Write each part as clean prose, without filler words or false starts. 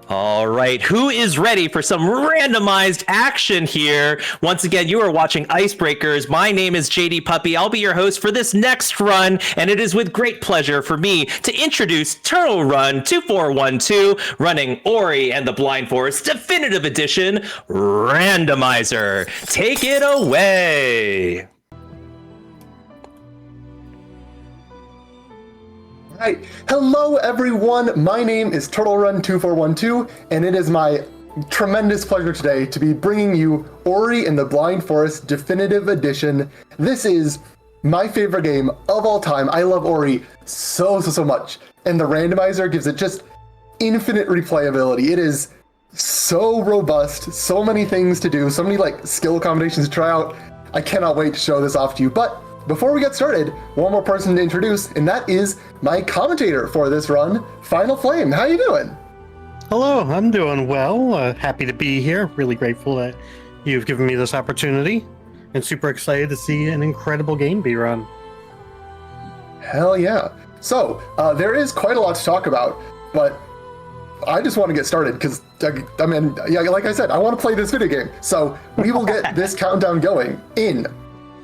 All right, who is ready for some randomized action here? Once again, you are watching Icebreakers. My name is JD Puppy. I'll be your host for this next run, and it is with great pleasure for me to introduce Turtle Run 2412, running Ori and the Blind Forest Definitive Edition Randomizer. Take it away. Right. Hello, everyone. My name is Turtle Run 2412, and it is my tremendous pleasure today to be bringing you Ori and the Blind Forest Definitive Edition. This is my favorite game of all time. I love Ori so much, and the randomizer gives it just infinite replayability. It is so robust, so many things to do, so many skill combinations to try out. I cannot wait to show this off to you, but before we get started, one more person to introduce, and that is my commentator for this run, Final Flame. How you doing? Hello, I'm doing well. Happy to be here. Really grateful that you've given me this opportunity, and super excited to see an incredible game be run. Hell yeah. So, there is quite a lot to talk about, but I just want to get started because, I mean, yeah, like I said, I want to play this video game. So, we will get this countdown going in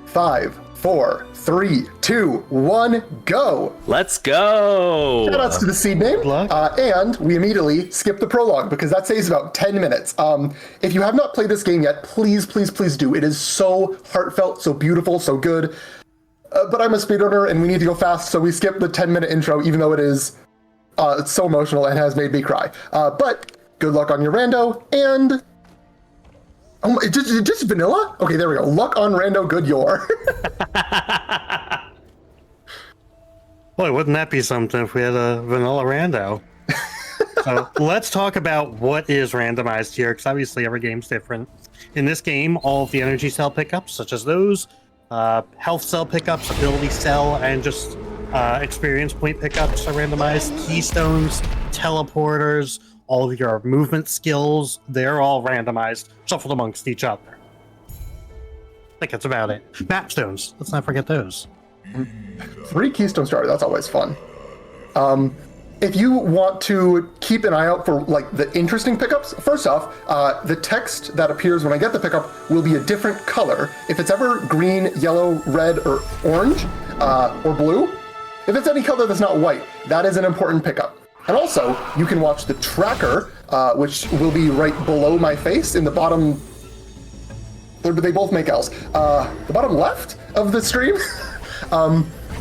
5, 4, 3, 2, 1, go! Let's go! Shoutouts to the seed name, and we immediately skip the prologue because that saves about 10 minutes. If you have not played this game yet, please do. It is so heartfelt, so beautiful, so good. But I'm a speedrunner and we need to go fast, so we skip the 10-minute intro, even though it is it's so emotional and has made me cry. But good luck on your rando, and oh, just vanilla? Okay, there we go. Luck on rando, good your. Boy, wouldn't that be something if we had a vanilla rando? So let's talk about what is randomized here, because obviously every game's different. In this game, all of the energy cell pickups, such as those, health cell pickups, ability cell, and just experience point pickups are randomized. Keystones, teleporters, all of your movement skills, they're all randomized, shuffled amongst each other. I think that's about it. Map stones, let's not forget those. 3 keystone starter, that's always fun. If you want to keep an eye out for the interesting pickups, first off, the text that appears when I get the pickup will be a different color. If it's ever green, yellow, red, or orange, or blue, if it's any color that's not white, that is an important pickup. And also, you can watch the tracker, which will be right below my face in the bottom. They both make L's. The bottom left of the stream.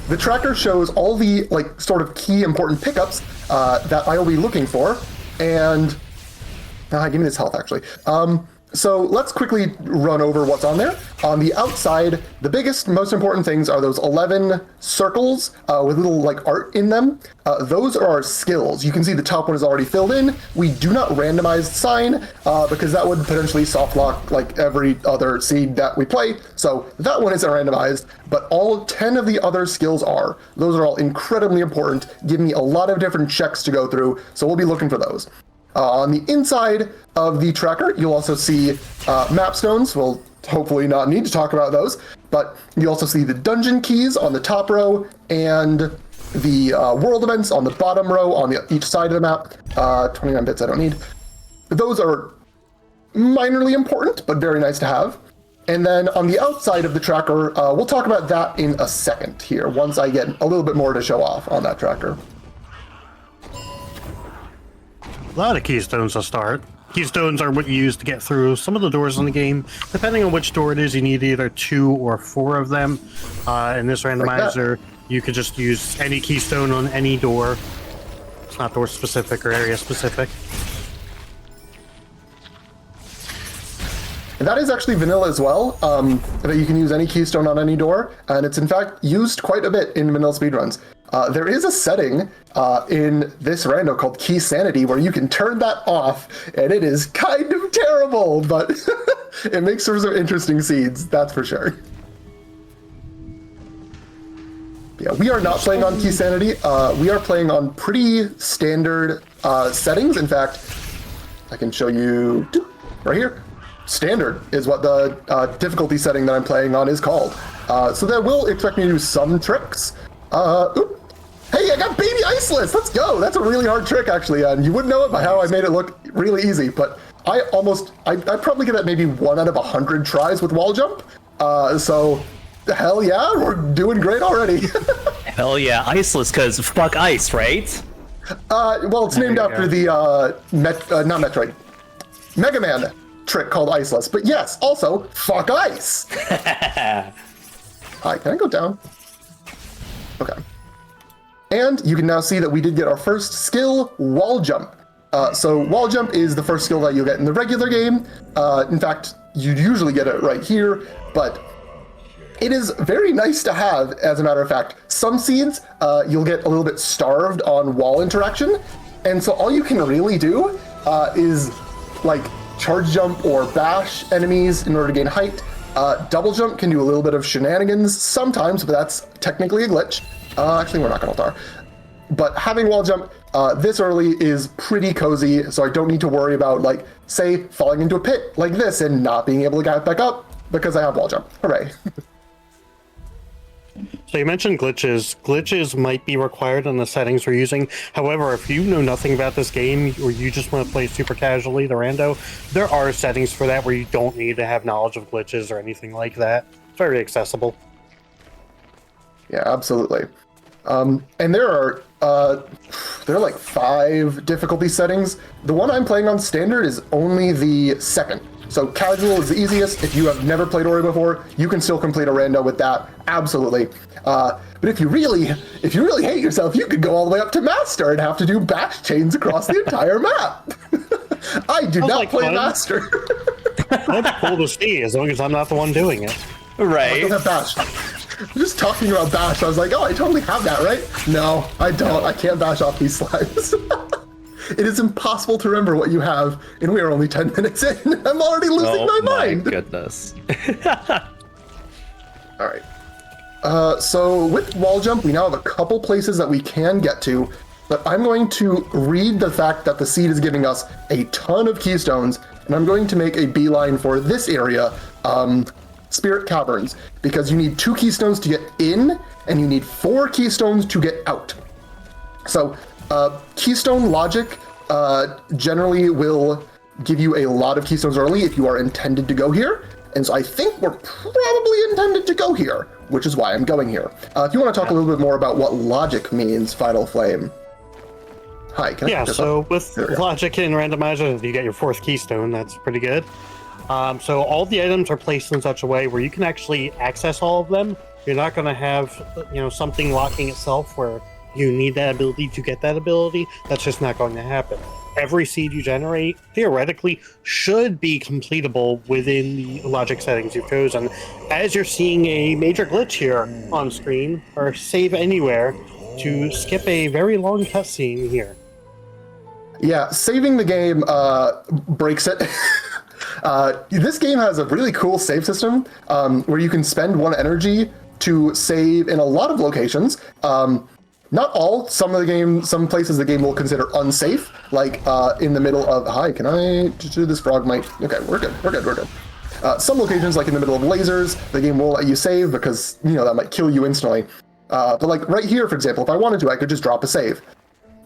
The tracker shows all the sort of key important pickups that I will be looking for. And give me this health actually. So let's quickly run over what's on there. On the outside, the biggest, most important things are those 11 circles with little art in them. Those are our skills. You can see the top one is already filled in. We do not randomize sign because that would potentially soft lock every other seed that we play. So that one isn't randomized, but all 10 of the other skills are. Those are all incredibly important, give me a lot of different checks to go through. So we'll be looking for those. On the inside of the tracker, you'll also see map stones. We'll hopefully not need to talk about those, but you also see the dungeon keys on the top row and the world events on the bottom row on each side of the map. 29 bits I don't need. Those are minorly important, but very nice to have. And then on the outside of the tracker, we'll talk about that in a second here, once I get a little bit more to show off on that tracker. A lot of keystones to start. Keystones are what you use to get through some of the doors in the game. Depending on which door it is, you need either 2 or 4 of them. In this randomizer, you could just use any keystone on any door. It's not door specific or area specific. And that is actually vanilla as well, that you can use any keystone on any door, and it's in fact used quite a bit in vanilla speedruns. There is a setting in this rando called Key Sanity where you can turn that off, and it is kind of terrible, but it makes for some interesting seeds, that's for sure. Yeah, we are not playing on Key Sanity. We are playing on pretty standard settings. In fact, I can show you right here. Standard is what the difficulty setting that I'm playing on is called. So that will expect me to do some tricks. Hey, I got baby iceless. Let's go. That's a really hard trick, actually. And you wouldn't know it by how I made it look really easy. But I probably get that maybe 1 out of 100 tries with wall jump. So hell yeah, we're doing great already. Hell yeah, iceless, because fuck ice, right? Well, it's named after the not Metroid, Mega Man trick called Iceless. But yes, also fuck ice. Hi, can I go down? Okay. And you can now see that we did get our first skill, wall jump. So wall jump is the first skill that you'll get in the regular game. In fact, you'd usually get it right here, but it is very nice to have, as a matter of fact. Some seeds, you'll get a little bit starved on wall interaction, and so all you can really do is like charge jump or bash enemies in order to gain height. Double jump can do a little bit of shenanigans sometimes, but that's technically a glitch. Actually, we're not going to altar. But having wall jump this early is pretty cozy, so I don't need to worry about, like, say, falling into a pit like this and not being able to get back up because I have wall jump. Hooray. So you mentioned glitches. Glitches might be required in the settings we're using. However, if you know nothing about this game or you just want to play super casually, the rando, there are settings for that where you don't need to have knowledge of glitches or anything like that. It's very accessible. Yeah, absolutely. And there are like 5 difficulty settings. The one I'm playing on standard is only the second. So casual is the easiest. If you have never played Ori before, you can still complete a rando with that. Absolutely. But if you really hate yourself, you could go all the way up to master and have to do bash chains across the entire map. I do not play master. That's cool to see, as long as I'm not the one doing it. Right. I don't have bash. Just talking about bash, I was like, oh, I totally have that, right? No, I don't. I can't bash off these slimes. It is impossible to remember what you have, and we are only 10 minutes in. I'm already losing my mind. Oh my goodness. All right. So with wall jump, we now have a couple places that we can get to, but I'm going to read the fact that the seed is giving us a ton of keystones, and I'm going to make a beeline for this area, Spirit Caverns, because you need 2 keystones to get in, and you need 4 keystones to get out. So keystone logic generally will give you a lot of keystones early if you are intended to go here. And so I think we're probably intended to go here, which is why I'm going here. If you want to talk a little bit more about what logic means, Final Flame. Hi, can I so with logic and randomizer, you get your 4th keystone. That's pretty good. So all the items are placed in such a way where you can actually access all of them. You're not going to have, something locking itself where you need that ability to get that ability. That's just not going to happen. Every seed you generate, theoretically, should be completable within the logic settings you've chosen. As you're seeing a major glitch here on screen, or save anywhere, to skip a very long cutscene here. Yeah, saving the game breaks it. This game has a really cool save system where you can spend 1 energy to save in a lot of locations. Not all. Some places the game will consider unsafe, like in the middle of. Hi, can I do this frog? Might. Okay, we're good. Some locations, like in the middle of lasers, the game will let you save because that might kill you instantly. But like right here, for example, if I wanted to, I could just drop a save.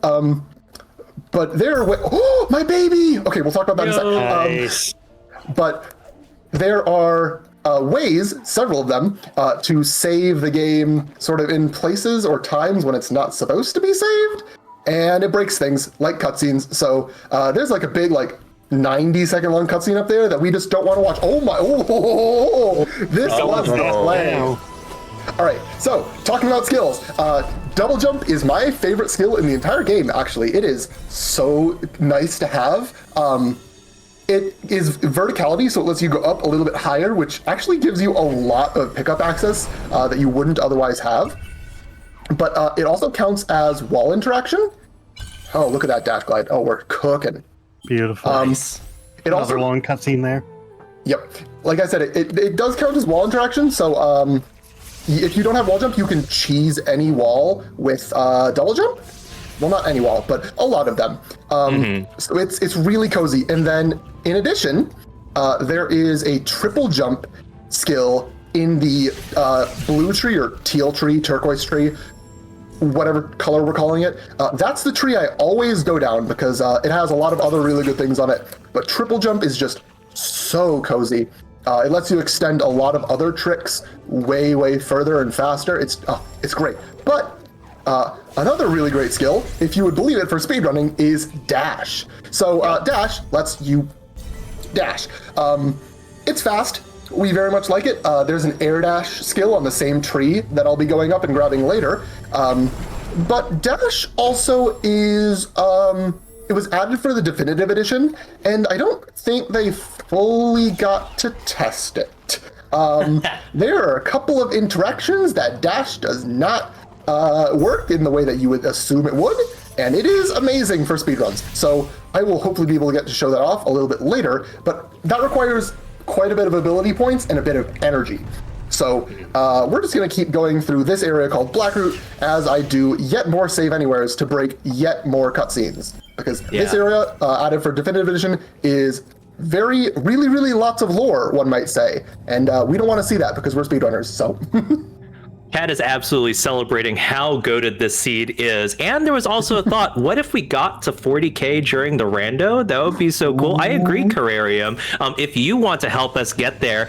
But there, oh, my baby! Okay, we'll talk about that in a second. Nice. But there are ways, several of them, to save the game sort of in places or times when it's not supposed to be saved, and it breaks things like cutscenes. So there's like a big 90-second long cutscene up there that we just don't want to watch. Oh my! This was the play. All right, so talking about skills, double jump is my favorite skill in the entire game, actually. It is so nice to have. It is verticality, so it lets you go up a little bit higher, which actually gives you a lot of pickup access that you wouldn't otherwise have. But it also counts as wall interaction. Oh, look at that dash glide. Oh, we're cooking. Beautiful. It Another long cutscene there. Yep. Like I said, it does count as wall interaction, so if you don't have wall jump, you can cheese any wall with double jump. Well, not any wall, but a lot of them. So it's really cozy. And then, in addition, there is a triple jump skill in the blue tree or teal tree, turquoise tree. whatever color we're calling it. That's the tree I always go down because it has a lot of other really good things on it. But triple jump is just so cozy. It lets you extend a lot of other tricks way further and faster. It's great. But another really great skill, if you would believe it, for speedrunning is dash. So dash lets you dash. It's fast. We very much like it. There's an air dash skill on the same tree that I'll be going up and grabbing later. But dash also is, it was added for the definitive edition, and I don't think they fully got to test it. There are a couple of interactions that dash does not work in the way that you would assume it would, and it is amazing for speedruns. So I will hopefully be able to get to show that off a little bit later, but that requires quite a bit of ability points and a bit of energy. So we're just going to keep going through this area called Blackroot as I do yet more save anywheres to break yet more cutscenes. Because this area added for Definitive Edition is really lots of lore, one might say. And we don't want to see that because we're speedrunners, so... Kat is absolutely celebrating how goated this seed is. And there was also a thought, what if we got to 40K during the rando? That would be so cool. I agree, Cararium. If you want to help us get there, !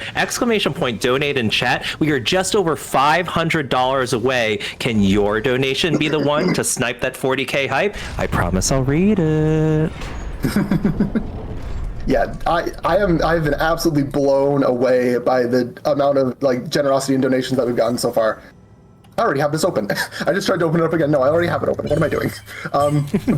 Donate in chat. We are just over $500 away. Can your donation be the one to snipe that 40K hype? I promise I'll read it. Yeah, I've been absolutely blown away by the amount of generosity and donations that we've gotten so far. I already have this open. I just tried to open it up again. No, I already have it open. What am I doing?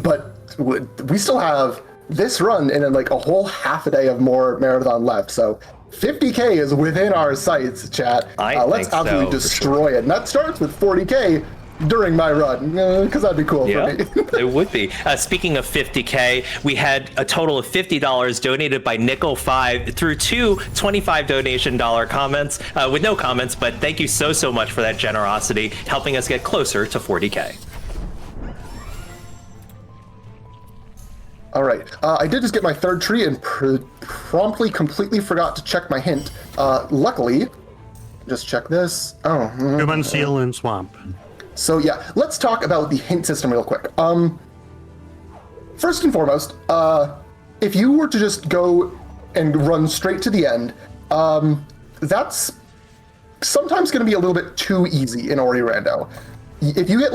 But we still have this run and then a whole half a day of more marathon left. So 50K is within our sights, chat. Let's absolutely destroy it. And that starts with 40K during my run, because that'd be cool for me. It would be. Speaking of 50K, we had a total of $50 donated by Nickel5 through two $25 donation comments, with no comments, but thank you so much for that generosity, helping us get closer to 40K. All right, I did just get my third tree and promptly completely forgot to check my hint. Luckily, just check this. Human seal in swamp. So yeah, let's talk about the hint system real quick. First and foremost, if you were to just go and run straight to the end, that's sometimes going to be a little bit too easy in Ori Rando. If you get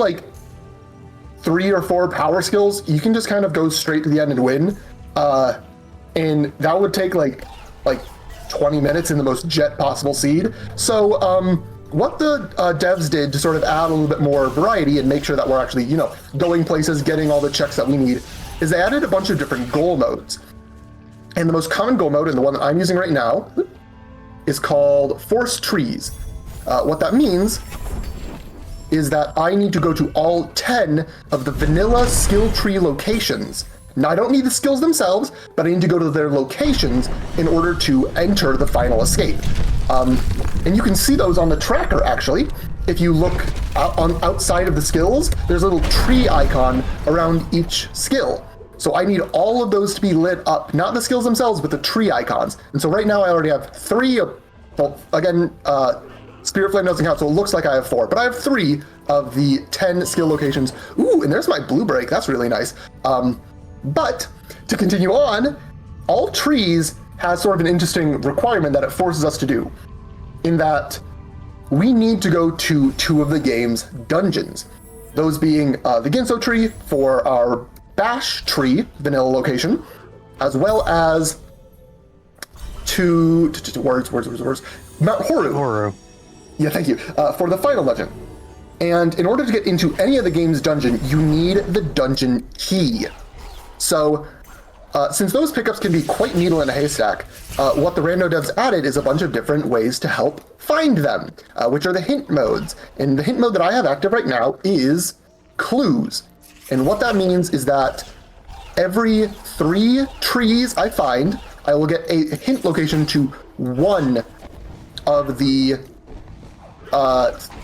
3 or 4 power skills, you can just kind of go straight to the end and win. And that would take like 20 minutes in the most jet possible seed. So, what the devs did to sort of add a little bit more variety and make sure that we're actually, going places, getting all the checks that we need, is they added a bunch of different goal modes. And the most common goal mode, and the one that I'm using right now, is called Force Trees. What that means is that I need to go to all 10 of the vanilla skill tree locations. Now, I don't need the skills themselves, but I need to go to their locations in order to enter the final escape. And you can see those on the tracker, actually. If you look outside of the skills, there's a little tree icon around each skill. So I need all of those to be lit up, not the skills themselves, but the tree icons. And so right now I already have 3, well, again, Spirit Flame doesn't count, so it looks like I have 4, but I have 3 of the 10 skill locations. Ooh, and there's my blue break, that's really nice. But to continue on, all trees has sort of an interesting requirement that it forces us to do, in that we need to go to 2 of the game's dungeons. Those being the Ginso tree for our Bash tree vanilla location, as well as words. Mount Horu. Yeah, thank you. For the final dungeon. And in order to get into any of the game's dungeon, you need the dungeon key. So, since those pickups can be quite needle in a haystack, what the Rando devs added is a bunch of different ways to help find them, which are the hint modes. And the hint mode that I have active right now is clues. And what that means is that every 3 trees I find, I will get a hint location to 1 of the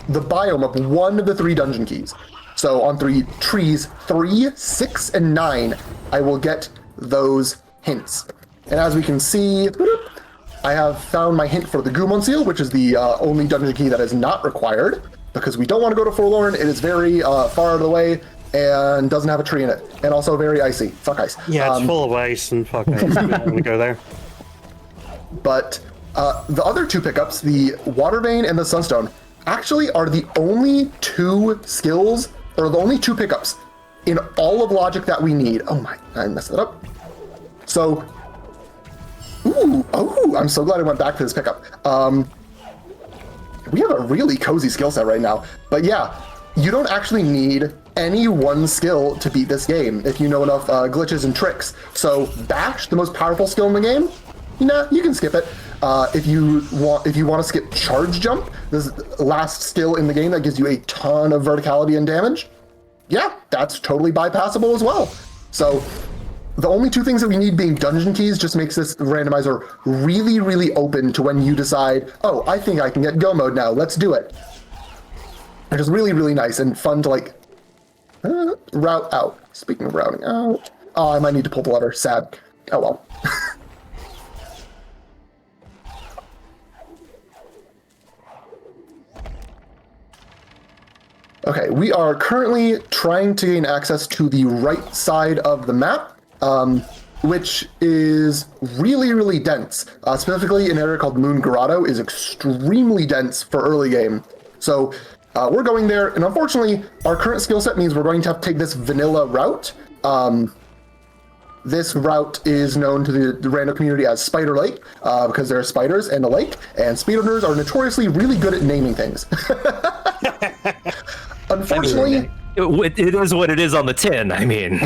biome of 1 of the 3 dungeon keys. So on 3 trees, 3, 6, and 9, I will get those hints. And as we can see, I have found my hint for the Gumon seal, which is the only dungeon key that is not required. because we don't want to go to Forlorn. It is very far out of the way and doesn't have a tree in it, and also very icy. Fuck ice. Yeah, it's full of ice and fuck ice. We don't want to go there. But the other two pickups, the Water Vein and the Sunstone, actually are the only two skills, or the only two pickups in all of Logic that we need. Oh my, I messed that up. So, I'm so glad I went back to this pickup. We have a really cozy skill set right now. But yeah, you don't actually need any one skill to beat this game if you know enough glitches and tricks. So Bash, the most powerful skill in the game, nah, you can skip it. If you want to skip Charge Jump, this is the last skill in the game that gives you a ton of verticality and damage, yeah, that's totally bypassable as well. So the only two things that we need being dungeon keys just makes this randomizer really, really open to when you decide, oh, I think I can get go mode now, let's do it. Which is really, really nice and fun to like route out. Speaking of routing out, oh, I might need to pull the lever, sad. Oh well. Okay, we are currently trying to gain access to the right side of the map, which is really, really dense. Specifically, an area called Moon Grotto is extremely dense for early game. So we're going there, and unfortunately, our current skill set means we're going to have to take this vanilla route. This route is known to the random community as Spider Lake, because there are spiders and a lake, and speedrunners are notoriously really good at naming things. Unfortunately, it is what it is on the tin. I mean,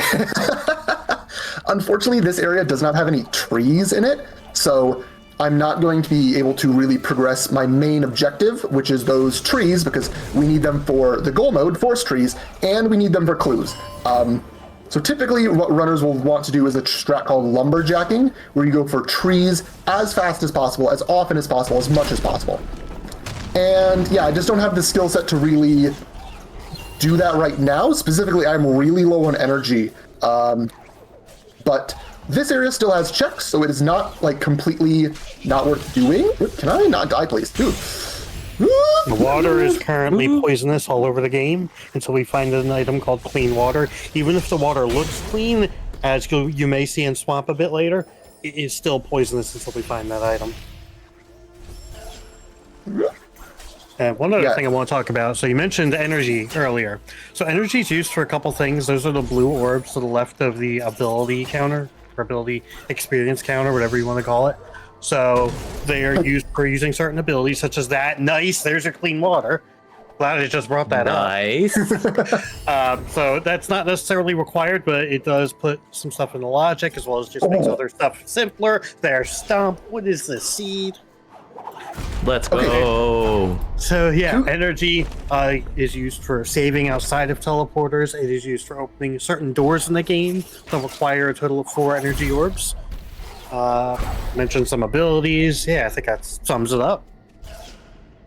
unfortunately, this area does not have any trees in it, so I'm not going to be able to really progress my main objective, which is those trees, because we need them for the goal mode, forest trees, and we need them for clues. So typically what runners will want to do is a strat called lumberjacking, where you go for trees as fast as possible, as often as possible, as much as possible. And yeah, I just don't have the skill set to really do that right now. Specifically, I'm really low on energy. But this area still has checks, so it is not like completely not worth doing. Can I not die, please? Dude. The water is currently poisonous all over the game until we find an item called clean water. Even if the water looks clean, as you may see in Swamp a bit later, it is still poisonous until we find that item. And one other thing I want to talk about, so you mentioned energy earlier. So energy is used for a couple things. Those are the blue orbs to the left of the ability counter, or ability experience counter, whatever you want to call it. So they are used for using certain abilities such as that. Nice, there's your clean water. Glad I just brought that up. So that's not necessarily required, but it does put some stuff in the logic, as well as just makes other stuff simpler. There's Stump. What is this, Seed? Let's go. So yeah, energy is used for saving outside of teleporters. It is used for opening certain doors in the game that require a total of 4 energy orbs. Mentioned some abilities. Yeah, I think that sums it up.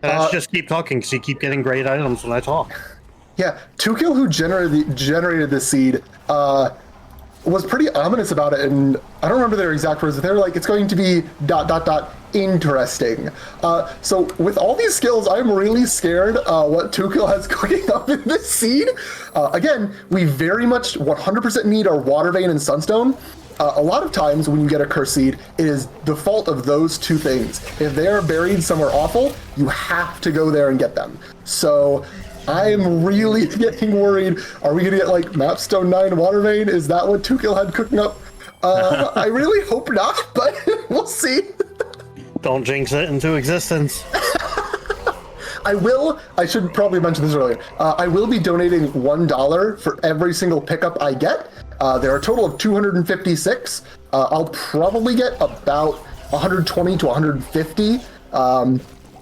And let's just keep talking, because you keep getting great items when I talk. Yeah, Tukil, who generated this seed, was pretty ominous about it, and I don't remember their exact words, but they were like, it's going to be ... interesting. So with all these skills, I'm really scared what Tukil has cooking up in this seed. Again, we very much 100% need our Water Vein and Sunstone. A lot of times when you get a curse seed, it is the fault of those two things. If they are buried somewhere awful, you have to go there and get them. So I'm really getting worried. Are we going to get like Mapstone 9 Water Vein? Is that what Tukil had cooking up? I really hope not, but we'll see. Don't jinx it into existence. I should probably mention this earlier. I will be donating $1 for every single pickup I get. There are a total of 256. I'll probably get about 120 to 150.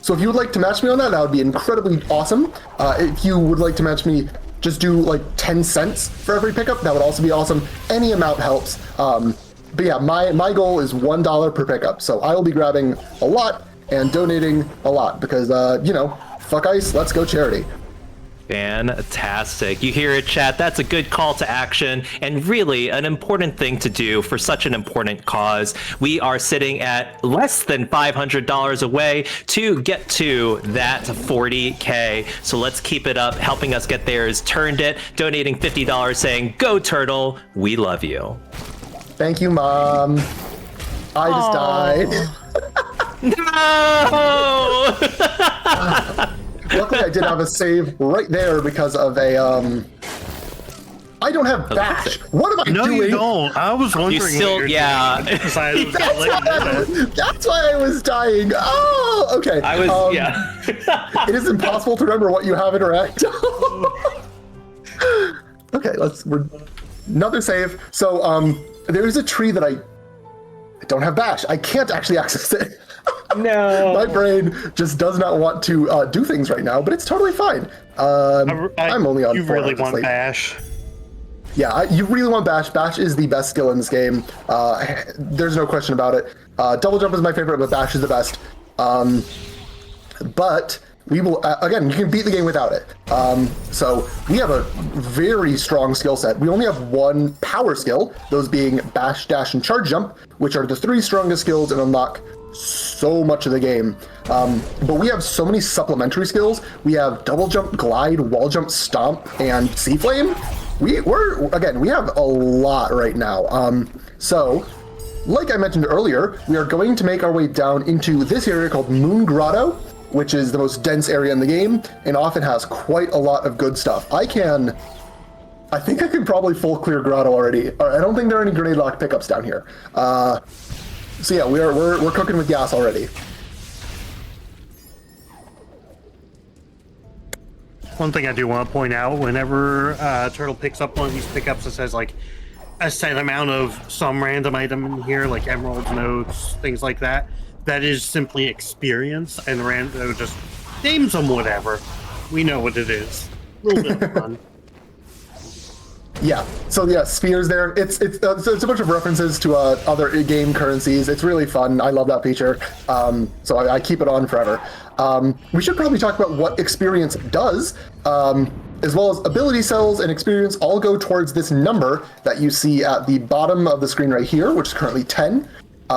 So if you would like to match me on that, that would be incredibly awesome. If you would like to match me, just do like 10 cents for every pickup. That would also be awesome. Any amount helps. But yeah, my goal is $1 per pickup. So I will be grabbing a lot and donating a lot because, you know, fuck ice, let's go charity. Fantastic. You hear it, chat. That's a good call to action and really an important thing to do for such an important cause. We are sitting at less than $500 away to get to that 40K. So let's keep it up. Helping us get there is Turned It, donating $50 saying, "Go Turtle, we love you." Thank you, Mom. I just died. No! Luckily, I did have a save right there because of a, I don't have bash. What am I No, doing? you don't. I was wondering. You still, yeah. That's why I was dying. Oh, okay. I was, yeah. It is impossible to remember what you have interact. Okay, we're another save. So, there is a tree that I don't have bash. I can't actually access it. No. My brain just does not want to do things right now, but it's totally fine. I'm only on 4 You really hours of want sleep. bash? Yeah, you really want bash. Bash is the best skill in this game. There's no question about it. Double jump is my favorite, but bash is the best. But we will, again, you can beat the game without it. So we have a very strong skill set. We only have one power skill, those being bash, dash, and charge jump, which are the 3 strongest skills and unlock so much of the game. But we have so many supplementary skills. We have double jump, glide, wall jump, stomp, and sea flame. We have a lot right now. So, like I mentioned earlier, we are going to make our way down into this area called Moon Grotto, which is the most dense area in the game, and often has quite a lot of good stuff. I think I can probably full clear Grotto already. I don't think there are any grenade lock pickups down here. So yeah, we're cooking with gas already. One thing I do want to point out, whenever Turtle picks up one of these pickups that says like a set amount of some random item in here, like emeralds, notes, things like that, that is simply experience, and just names them whatever. We know what it is. A little bit of fun. Yeah, so yeah, spheres there. It's a bunch of references to other game currencies. It's really fun. I love that feature. So I keep it on forever. We should probably talk about what experience does, as well as ability cells and experience all go towards this number that you see at the bottom of the screen right here, which is currently 10.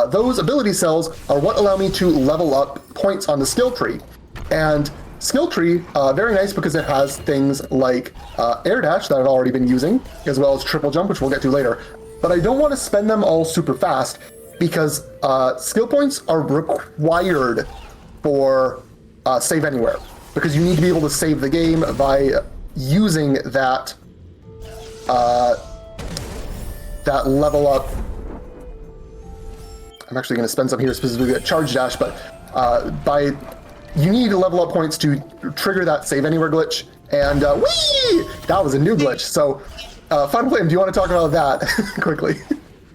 Those ability cells are what allow me to level up points on the skill tree. And skill tree, very nice because it has things like air dash that I've already been using, as well as triple jump, which we'll get to later. But I don't want to spend them all super fast because skill points are required for save anywhere, because you need to be able to save the game by using that that level up. I'm actually going to spend some here specifically at charge dash, but you need to level up points to trigger that save anywhere glitch, and whee! That was a new glitch. So, Fun Flame, do you want to talk about that quickly?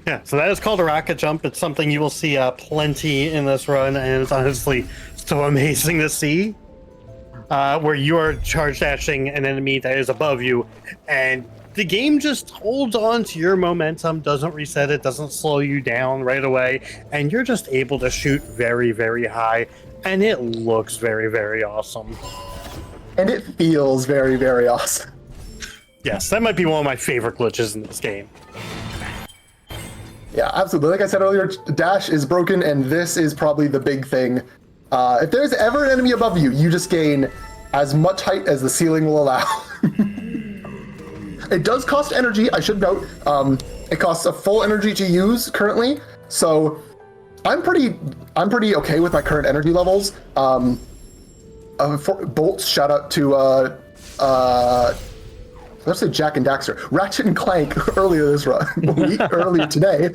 Yeah, so that is called a rocket jump. It's something you will see plenty in this run, and it's honestly so amazing to see. Where you are charge dashing an enemy that is above you, and the game just holds on to your momentum, doesn't reset it, doesn't slow you down right away, and you're just able to shoot very, very high, and it looks very, very awesome. And it feels very, very awesome. Yes, that might be one of my favorite glitches in this game. Yeah, absolutely. Like I said earlier, dash is broken, and this is probably the big thing. If there's ever an enemy above you, you just gain as much height as the ceiling will allow. It does cost energy, I should note. It costs a full energy to use currently, so I'm pretty okay with my current energy levels. Bolts, shout out to let's say Jack and Daxter, Ratchet and Clank earlier this run, earlier today.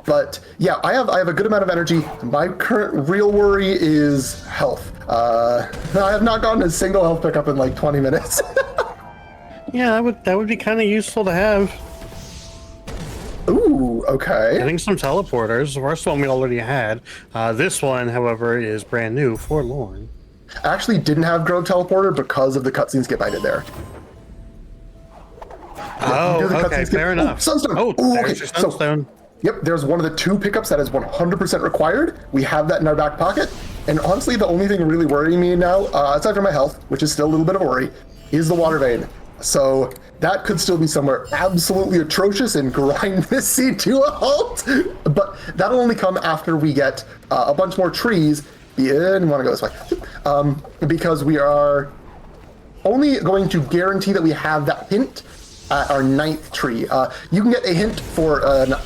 But yeah, I have a good amount of energy. My current real worry is health. I have not gotten a single health pickup in like 20 minutes. Yeah, that would be kind of useful to have. Ooh, okay. Getting some teleporters. The first one we already had. This one, however, is brand new, Forlorn. I actually didn't have Grove Teleporter because of the cutscene skip I did there. Oh, okay, fair enough. Sunstone. Oh, Ooh, there's okay. your Sunstone. Yep, there's one of the 2 pickups that is 100% required. We have that in our back pocket. And honestly, the only thing really worrying me now, aside from my health, which is still a little bit of a worry, is the water vein. So that could still be somewhere absolutely atrocious and grind this seed to a halt. But that'll only come after we get a bunch more trees. Yeah, and want to go this way. Because we are only going to guarantee that we have that hint at our 9th tree. You can get a hint for a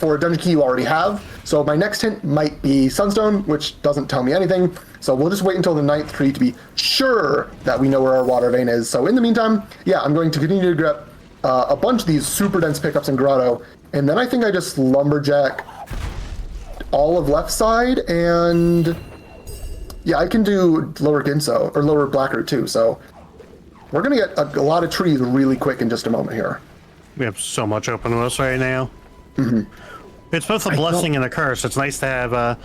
dungeon key you already have. So my next hint might be Sunstone, which doesn't tell me anything. So we'll just wait until the 9th tree to be sure that we know where our water vein is. So in the meantime, yeah, I'm going to continue to grab a bunch of these super dense pickups in Grotto. And then I think I just lumberjack all of left side, and yeah, I can do lower Ginso, or lower Blackroot too. So we're going to get a lot of trees really quick in just a moment here. We have so much open to us right now. It's both a blessing and a curse. It's nice to have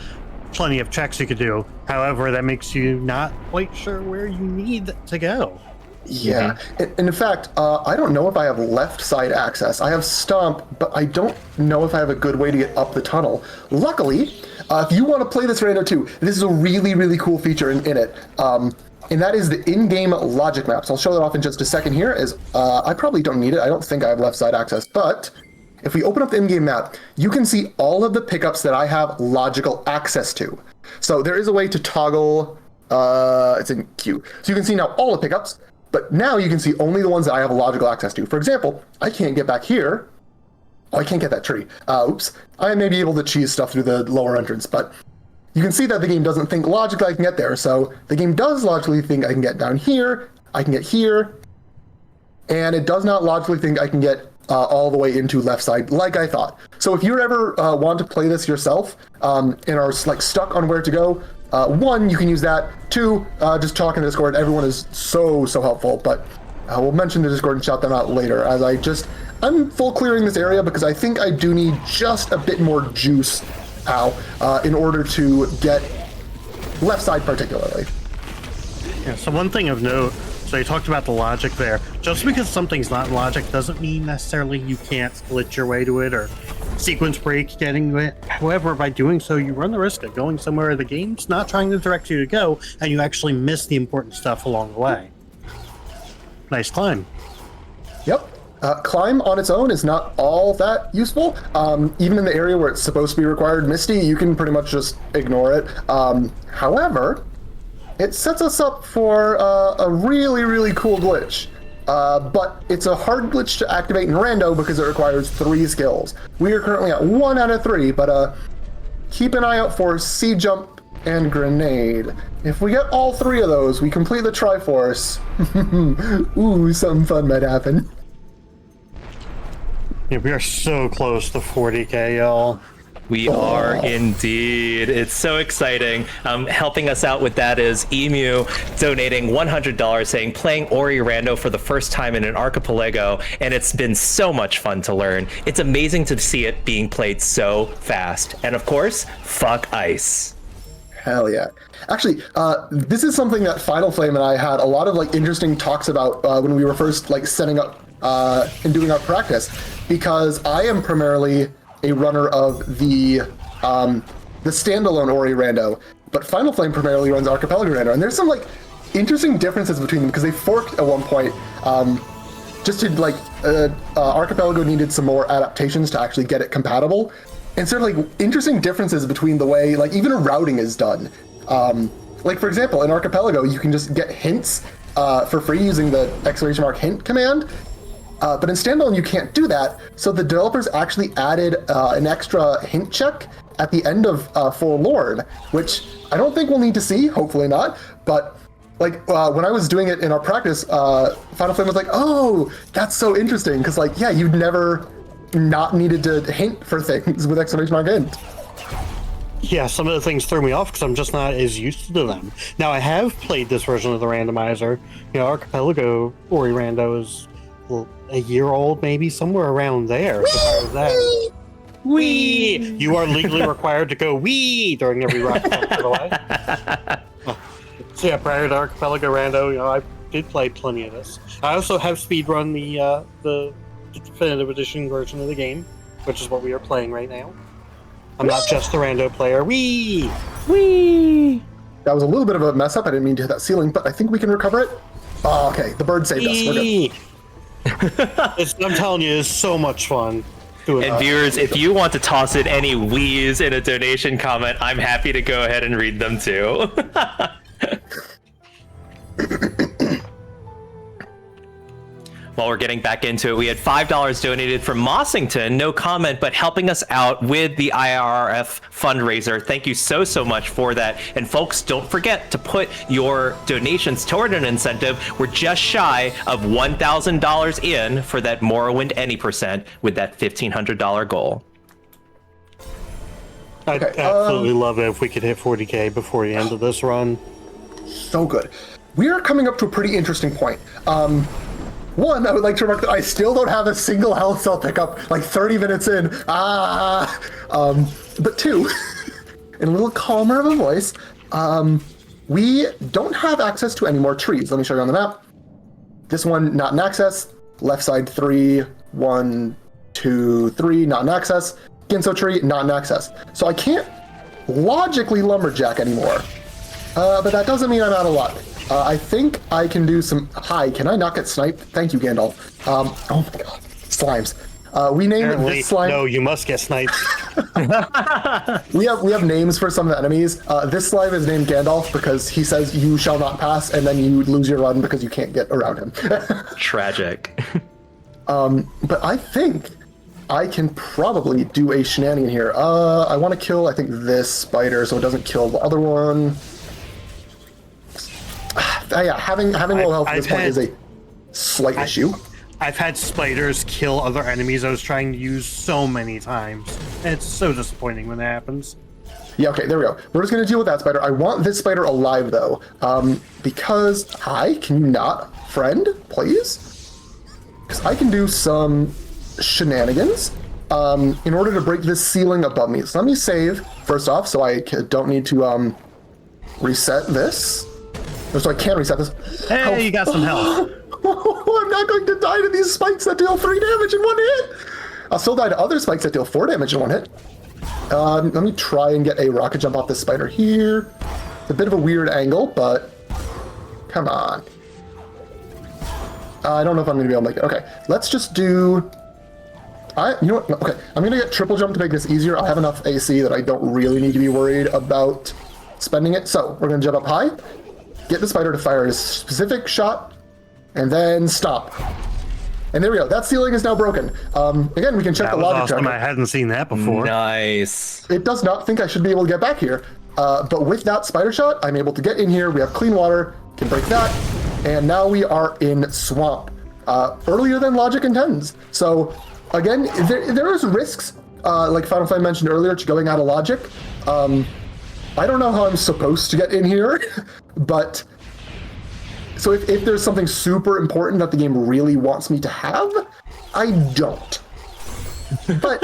plenty of checks you could do. However, that makes you not quite sure where you need to go. Yeah, and in fact, I don't know if I have left side access. I have Stomp, but I don't know if I have a good way to get up the tunnel. Luckily, if you want to play this rando too, this is a really, really cool feature in it. And that is the in-game logic maps. I'll show that off in just a second here, as I probably don't need it. I don't think I have left side access, but if we open up the in-game map, you can see all of the pickups that I have logical access to. So there is a way to toggle, it's in Q. So you can see now all the pickups, but now you can see only the ones that I have logical access to. For example, I can't get back here. Oh, I can't get that tree. Oops. I may be able to cheese stuff through the lower entrance, but you can see that the game doesn't think logically I can get there. So the game does logically think I can get down here, I can get here, and it does not logically think I can get all the way into left side, like I thought. So if you ever want to play this yourself and are like stuck on where to go, 1, you can use that. 2, just talk in the Discord. Everyone is so helpful, but we'll mention the Discord and shout them out later, as I'm full clearing this area because I think I do need just a bit more juice in order to get left side particularly. Yeah, so one thing of note, so you talked about the logic there. Just because something's not logic doesn't mean necessarily you can't split your way to it or sequence break getting to it. However, by doing so, you run the risk of going somewhere the game's not trying to direct you to go, and you actually miss the important stuff along the way. Nice climb. Yep. Climb on its own is not all that useful. Even in the area where it's supposed to be required Misty, you can pretty much just ignore it. However, it sets us up for a really, really cool glitch. But it's a hard glitch to activate in rando because it requires 3 skills. We are currently at 1 out of 3, but keep an eye out for Sea Jump and Grenade. If we get all 3 of those, we complete the Triforce. Ooh, something fun might happen. Yeah, we are so close to 40k, y'all. We are indeed. It's so exciting. Helping us out with that is Emu donating $100, saying playing Ori Rando for the first time in an archipelago, and it's been so much fun to learn. It's amazing to see it being played so fast. And of course, fuck ice. Hell yeah. Actually, this is something that Final Flame and I had a lot of interesting talks about when we were first setting up and doing our practice, because I am primarily a runner of the standalone Ori Rando, but Final Flame primarily runs Archipelago Rando, and there's some interesting differences between them because they forked at one point. Just to Archipelago needed some more adaptations to actually get it compatible, and sort of interesting differences between the way even routing is done. For example, in Archipelago you can just get hints for free using the !hint command. But in standalone, you can't do that. So the developers actually added an extra hint check at the end of Forlorn, which I don't think we'll need to see. Hopefully not. But when I was doing it in our practice, Final Flame was like, "Oh, that's so interesting," because you'd never not needed to hint for things with !hint. Yeah, some of the things threw me off because I'm just not as used to them. Now I have played this version of the randomizer. Archipelago Ori Rando is a year old, maybe somewhere around there. So that wee, you are legally required to go wee during every rock, by the way. So yeah, prior to Archipelago Rando, I did play plenty of this. I also have speedrun the definitive edition version of the game, which is what we are playing right now. I'm not just a rando player. Wee! Whee! That was a little bit of a mess up. I didn't mean to hit that ceiling, but I think we can recover it. Oh, okay, the bird saved us. We're good. I'm telling you, it's so much fun. And viewers, if you want to toss in any wheeze in a donation comment, I'm happy to go ahead and read them too. While we're getting back into it, we had $5 donated from Mossington, no comment, but helping us out with the IRF fundraiser. Thank you so much for that. And folks, don't forget to put your donations toward an incentive. We're just shy of $1,000 in for that Morrowind Any percent with that $1,500 goal. I'd absolutely love it if we could hit 40K before the end of this run. So good. We are coming up to a pretty interesting point. One, I would like to remark that I still don't have a single health cell pickup, like 30 minutes in. But two, in a little calmer of a voice, we don't have access to any more trees. Let me show you on the map. This one, not in access. Left side 3, 1, 2, 3, not in access. Ginso tree, not in access. So I can't logically lumberjack anymore. But that doesn't mean I'm out of luck. I think I can do some... Hi, can I not get sniped? Thank you, Gandalf. Oh my god. Slimes. We named this slime... No, you must get sniped. we have names for some of the enemies. This slime is named Gandalf because he says you shall not pass, and then you lose your run because you can't get around him. Tragic. But I think I can probably do a shenanigan here. I want to kill, I think, this spider so it doesn't kill the other one. Yeah, having low health at this point is a slight issue. I've had spiders kill other enemies I was trying to use so many times. And it's so disappointing when that happens. Yeah, okay, there we go. We're just going to deal with that spider. I want this spider alive, though, because... Hi, can you not, friend, please? Because I can do some shenanigans in order to break this ceiling above me. So let me save, first off, so I don't need to reset this. So I can reset this. Hey, you got some health. I'm not going to die to these spikes that deal 3 damage in 1 hit. I'll still die to other spikes that deal 4 damage in 1 hit. Let me try and get a rocket jump off this spider here. It's a bit of a weird angle, but come on. I don't know if I'm going to be able to make it. Okay, let's just do... You know what? Okay, I'm going to get triple jump to make this easier. I have enough AC that I don't really need to be worried about spending it. So we're going to jump up high. Get the spider to fire a specific shot, and then stop. And there we go. That ceiling is now broken. Again, we can check the logic awesome. tracker. I hadn't seen that before. Nice. It does not think I should be able to get back here. But with that spider shot, I'm able to get in here. We have clean water, can break that, and now we are in swamp. Earlier than logic intends. So again, there is risks, like Final Flame mentioned earlier, to going out of logic. I don't know how I'm supposed to get in here, but so if there's something super important that the game really wants me to have, I don't. But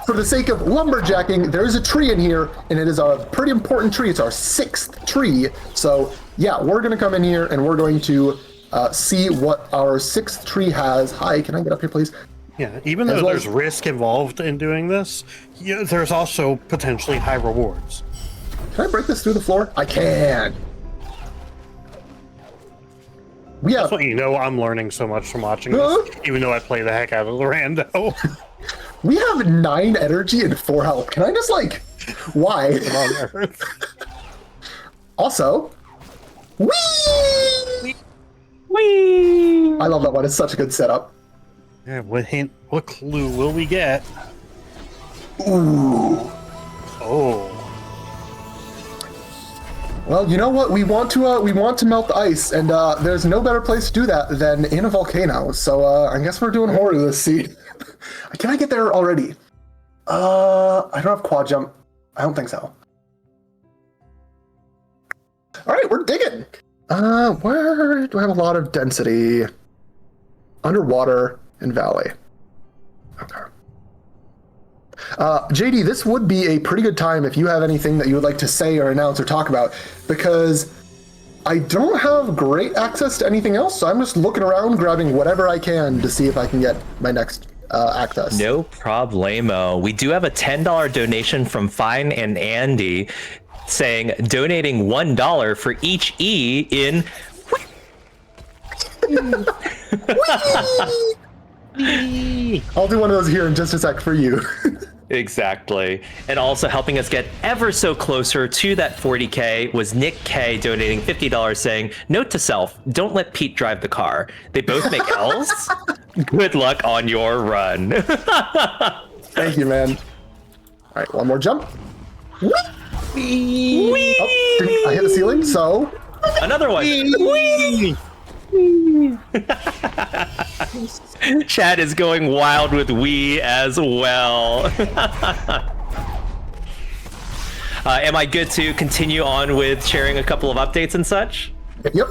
for the sake of lumberjacking, there's a tree in here, and it is a pretty important tree. It's our 6th tree. So yeah, we're going to come in here, and we're going to see what our 6th tree has. Hi, can I get up here, please? Yeah, even though there's risk involved in doing this, there's also potentially high rewards. Can I break this through the floor? I can. That's what you know. I'm learning so much from watching this, even though I play the heck out of the rando. We have 9 energy and 4 health. Can I just why? Also, whee! Whee! I love that one. It's such a good setup. Yeah, what clue will we get? Ooh. Oh. Well, you know what? We want to melt the ice, and there's no better place to do that than in a volcano. So I guess we're doing horror this seed. Can I get there already? I don't have quad jump. I don't think so. All right, we're digging. Where do I have a lot of density? Underwater and valley. Okay. JD, this would be a pretty good time if you have anything that you would like to say or announce or talk about, because I don't have great access to anything else, so I'm just looking around, grabbing whatever I can to see if I can get my next access. No problemo. We do have a $10 donation from Fine and Andy saying donating $1 for each E in. I'll do one of those here in just a sec for you. Exactly. And also helping us get ever so closer to that 40K was Nick K donating $50 saying, note to self, don't let Pete drive the car. They both make L's. Good luck on your run. Thank you, man. All right, one more jump. Whee! Oh, I hit the ceiling, so... Another one. Whee! Chad is going wild with Wii as well. Am I good to continue on with sharing a couple of updates and such? Yep.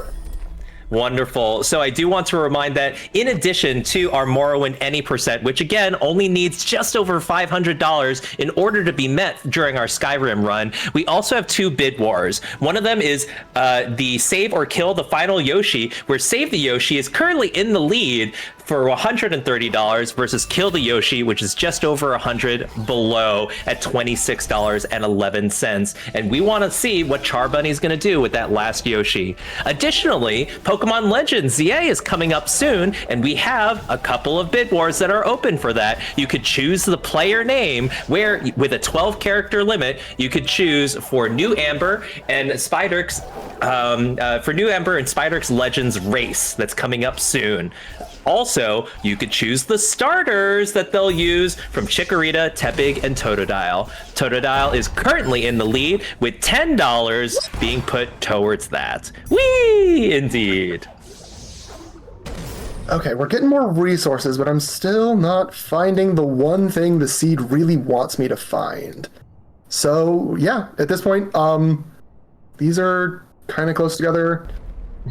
Wonderful. So I do want to remind that in addition to our Morrowind Any percent, which again only needs just over $500 in order to be met during our Skyrim run, we also have 2 bid wars. One of them is the Save or Kill the Final Yoshi, where Save the Yoshi is currently in the lead for $130 versus Kill the Yoshi, which is just over $100 below at $26.11. And we want to see what Charbunny's going to do with that last Yoshi. Additionally, Pokemon Legends ZA is coming up soon, and we have a couple of bid wars that are open for that. You could choose the player name, where with a 12 character limit, you could choose for New Amber and Spider's Legends Race that's coming up soon. Also, you could choose the starters that they'll use from Chikorita, Tepig, and Totodile. Totodile is currently in the lead with $10 being put towards that. Whee! Indeed. Okay, we're getting more resources, but I'm still not finding the one thing the seed really wants me to find. So, yeah, at this point, these are kind of close together.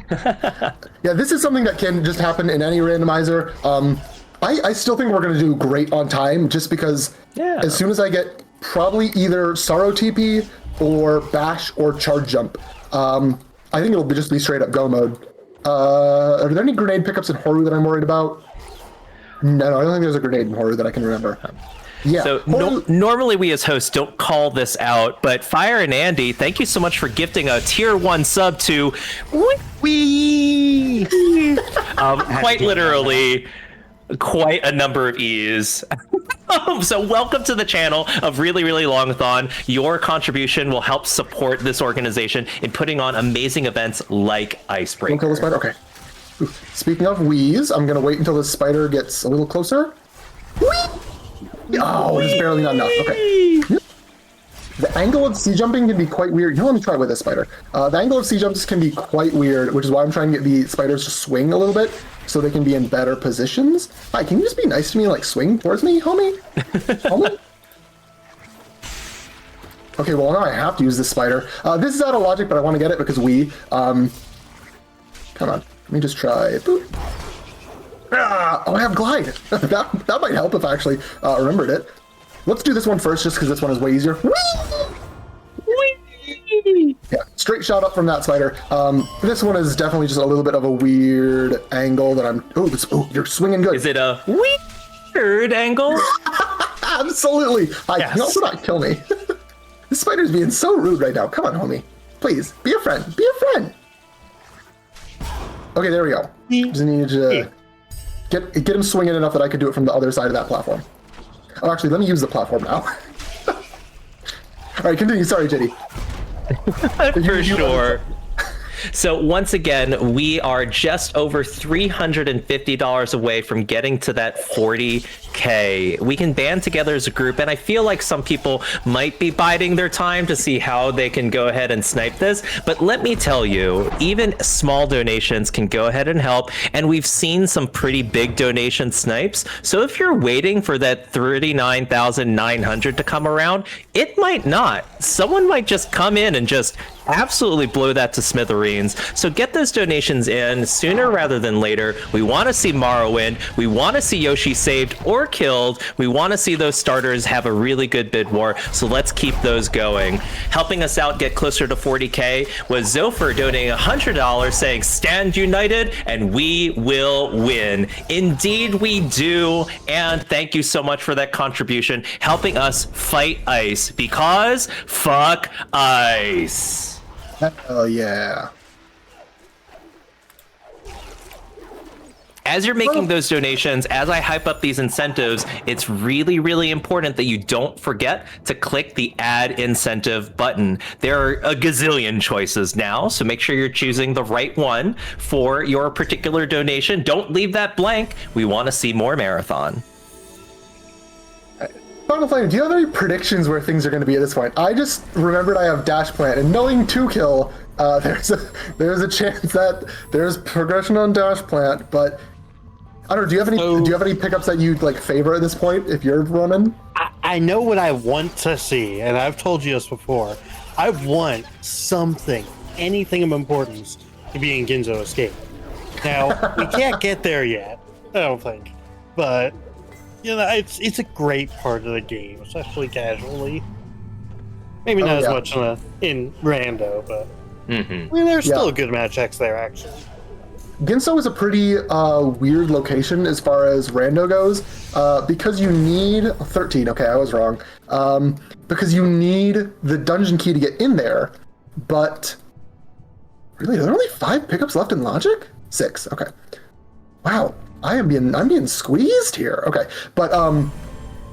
Yeah, this is something that can just happen in any randomizer. I still think we're going to do great on time, just because as soon as I get probably either Sorrow TP or Bash or Charge Jump, I think it'll just be straight up go mode. Are there any grenade pickups in Horu that I'm worried about? No, I don't think there's a grenade in Horu that I can remember. Yeah. So normally we as hosts don't call this out, but Fire and Andy, thank you so much for gifting a tier 1 sub to Wee. Quite literally, quite a number of E's. So welcome to the channel of Really Really Longathon. Your contribution will help support this organization in putting on amazing events like ICEBreaker. Don't kill the spider. Okay. Ooh. Speaking of wheeze, I'm gonna wait until the spider gets a little closer. Whee! Oh, just barely not enough. Okay. The angle of sea jumping can be quite weird. Let me try with this spider. The angle of sea jumps can be quite weird, which is why I'm trying to get the spiders to swing a little bit so they can be in better positions. Hi, can you just be nice to me and like swing towards me, homie? Homie? Okay, well now I have to use this spider. This is out of logic, but I want to get it because come on, let me just try. Boop. Oh, I have glide. that might help if I actually remembered it. Let's do this one first, just because this one is way easier. Whee! Yeah, straight shot up from that spider. This one is definitely just a little bit of a weird angle that I'm. Oh, you're swinging good. Is it a weird angle? Absolutely. Yes. You can also not kill me. This spider's being so rude right now. Come on, homie. Please, be a friend. Be a friend. Okay, there we go. Just need to get him swinging enough that I could do it from the other side of that platform. Oh, actually, let me use the platform now. All right, continue. Sorry, JD. For sure. So once again, we are just over $350 away from getting to that 40K. We can band together as a group, and I feel like some people might be biding their time to see how they can go ahead and snipe this. But let me tell you, even small donations can go ahead and help, and we've seen some pretty big donation snipes. So if you're waiting for that 39,900 to come around, it might not. Someone might just come in and just absolutely blow that to smithereens. So get those donations in sooner rather than later. We want to see Morrowind. We want to see Yoshi saved or killed. We want to see those starters have a really good bid war, so let's keep those going. Helping us out get closer to 40K was Zopher donating $100 saying, "Stand united and we will win." Indeed we do, and thank you so much for that contribution, helping us fight ICE, because fuck ICE. Oh yeah. As you're making those donations, as I hype up these incentives, it's really, really important that you don't forget to click the add incentive button. There are a gazillion choices now, so make sure you're choosing the right one for your particular donation. Don't leave that blank. We want to see more Marathon. Final Flame, do you have any predictions where things are going to be at this point? I just remembered I have Dash Plant, and knowing 2-kill, there's a chance that there's progression on Dash Plant, but I don't know. Do you have any pickups that you'd like favor at this point if you're running? I know what I want to see, and I've told you this before. I want something, anything of importance, to be in Ginzo Escape. Now, we can't get there yet, I don't think, but you know, it's a great part of the game, especially casually. Maybe not as much in Rando, but I mean, there's still a good amount of checks there, actually. Ginso is a pretty weird location as far as Rando goes, because you need 13. Okay, I was wrong. Because you need the dungeon key to get in there, but really, there are only 5 pickups left in Logic? 6. Okay. Wow, I'm being squeezed here. Okay, but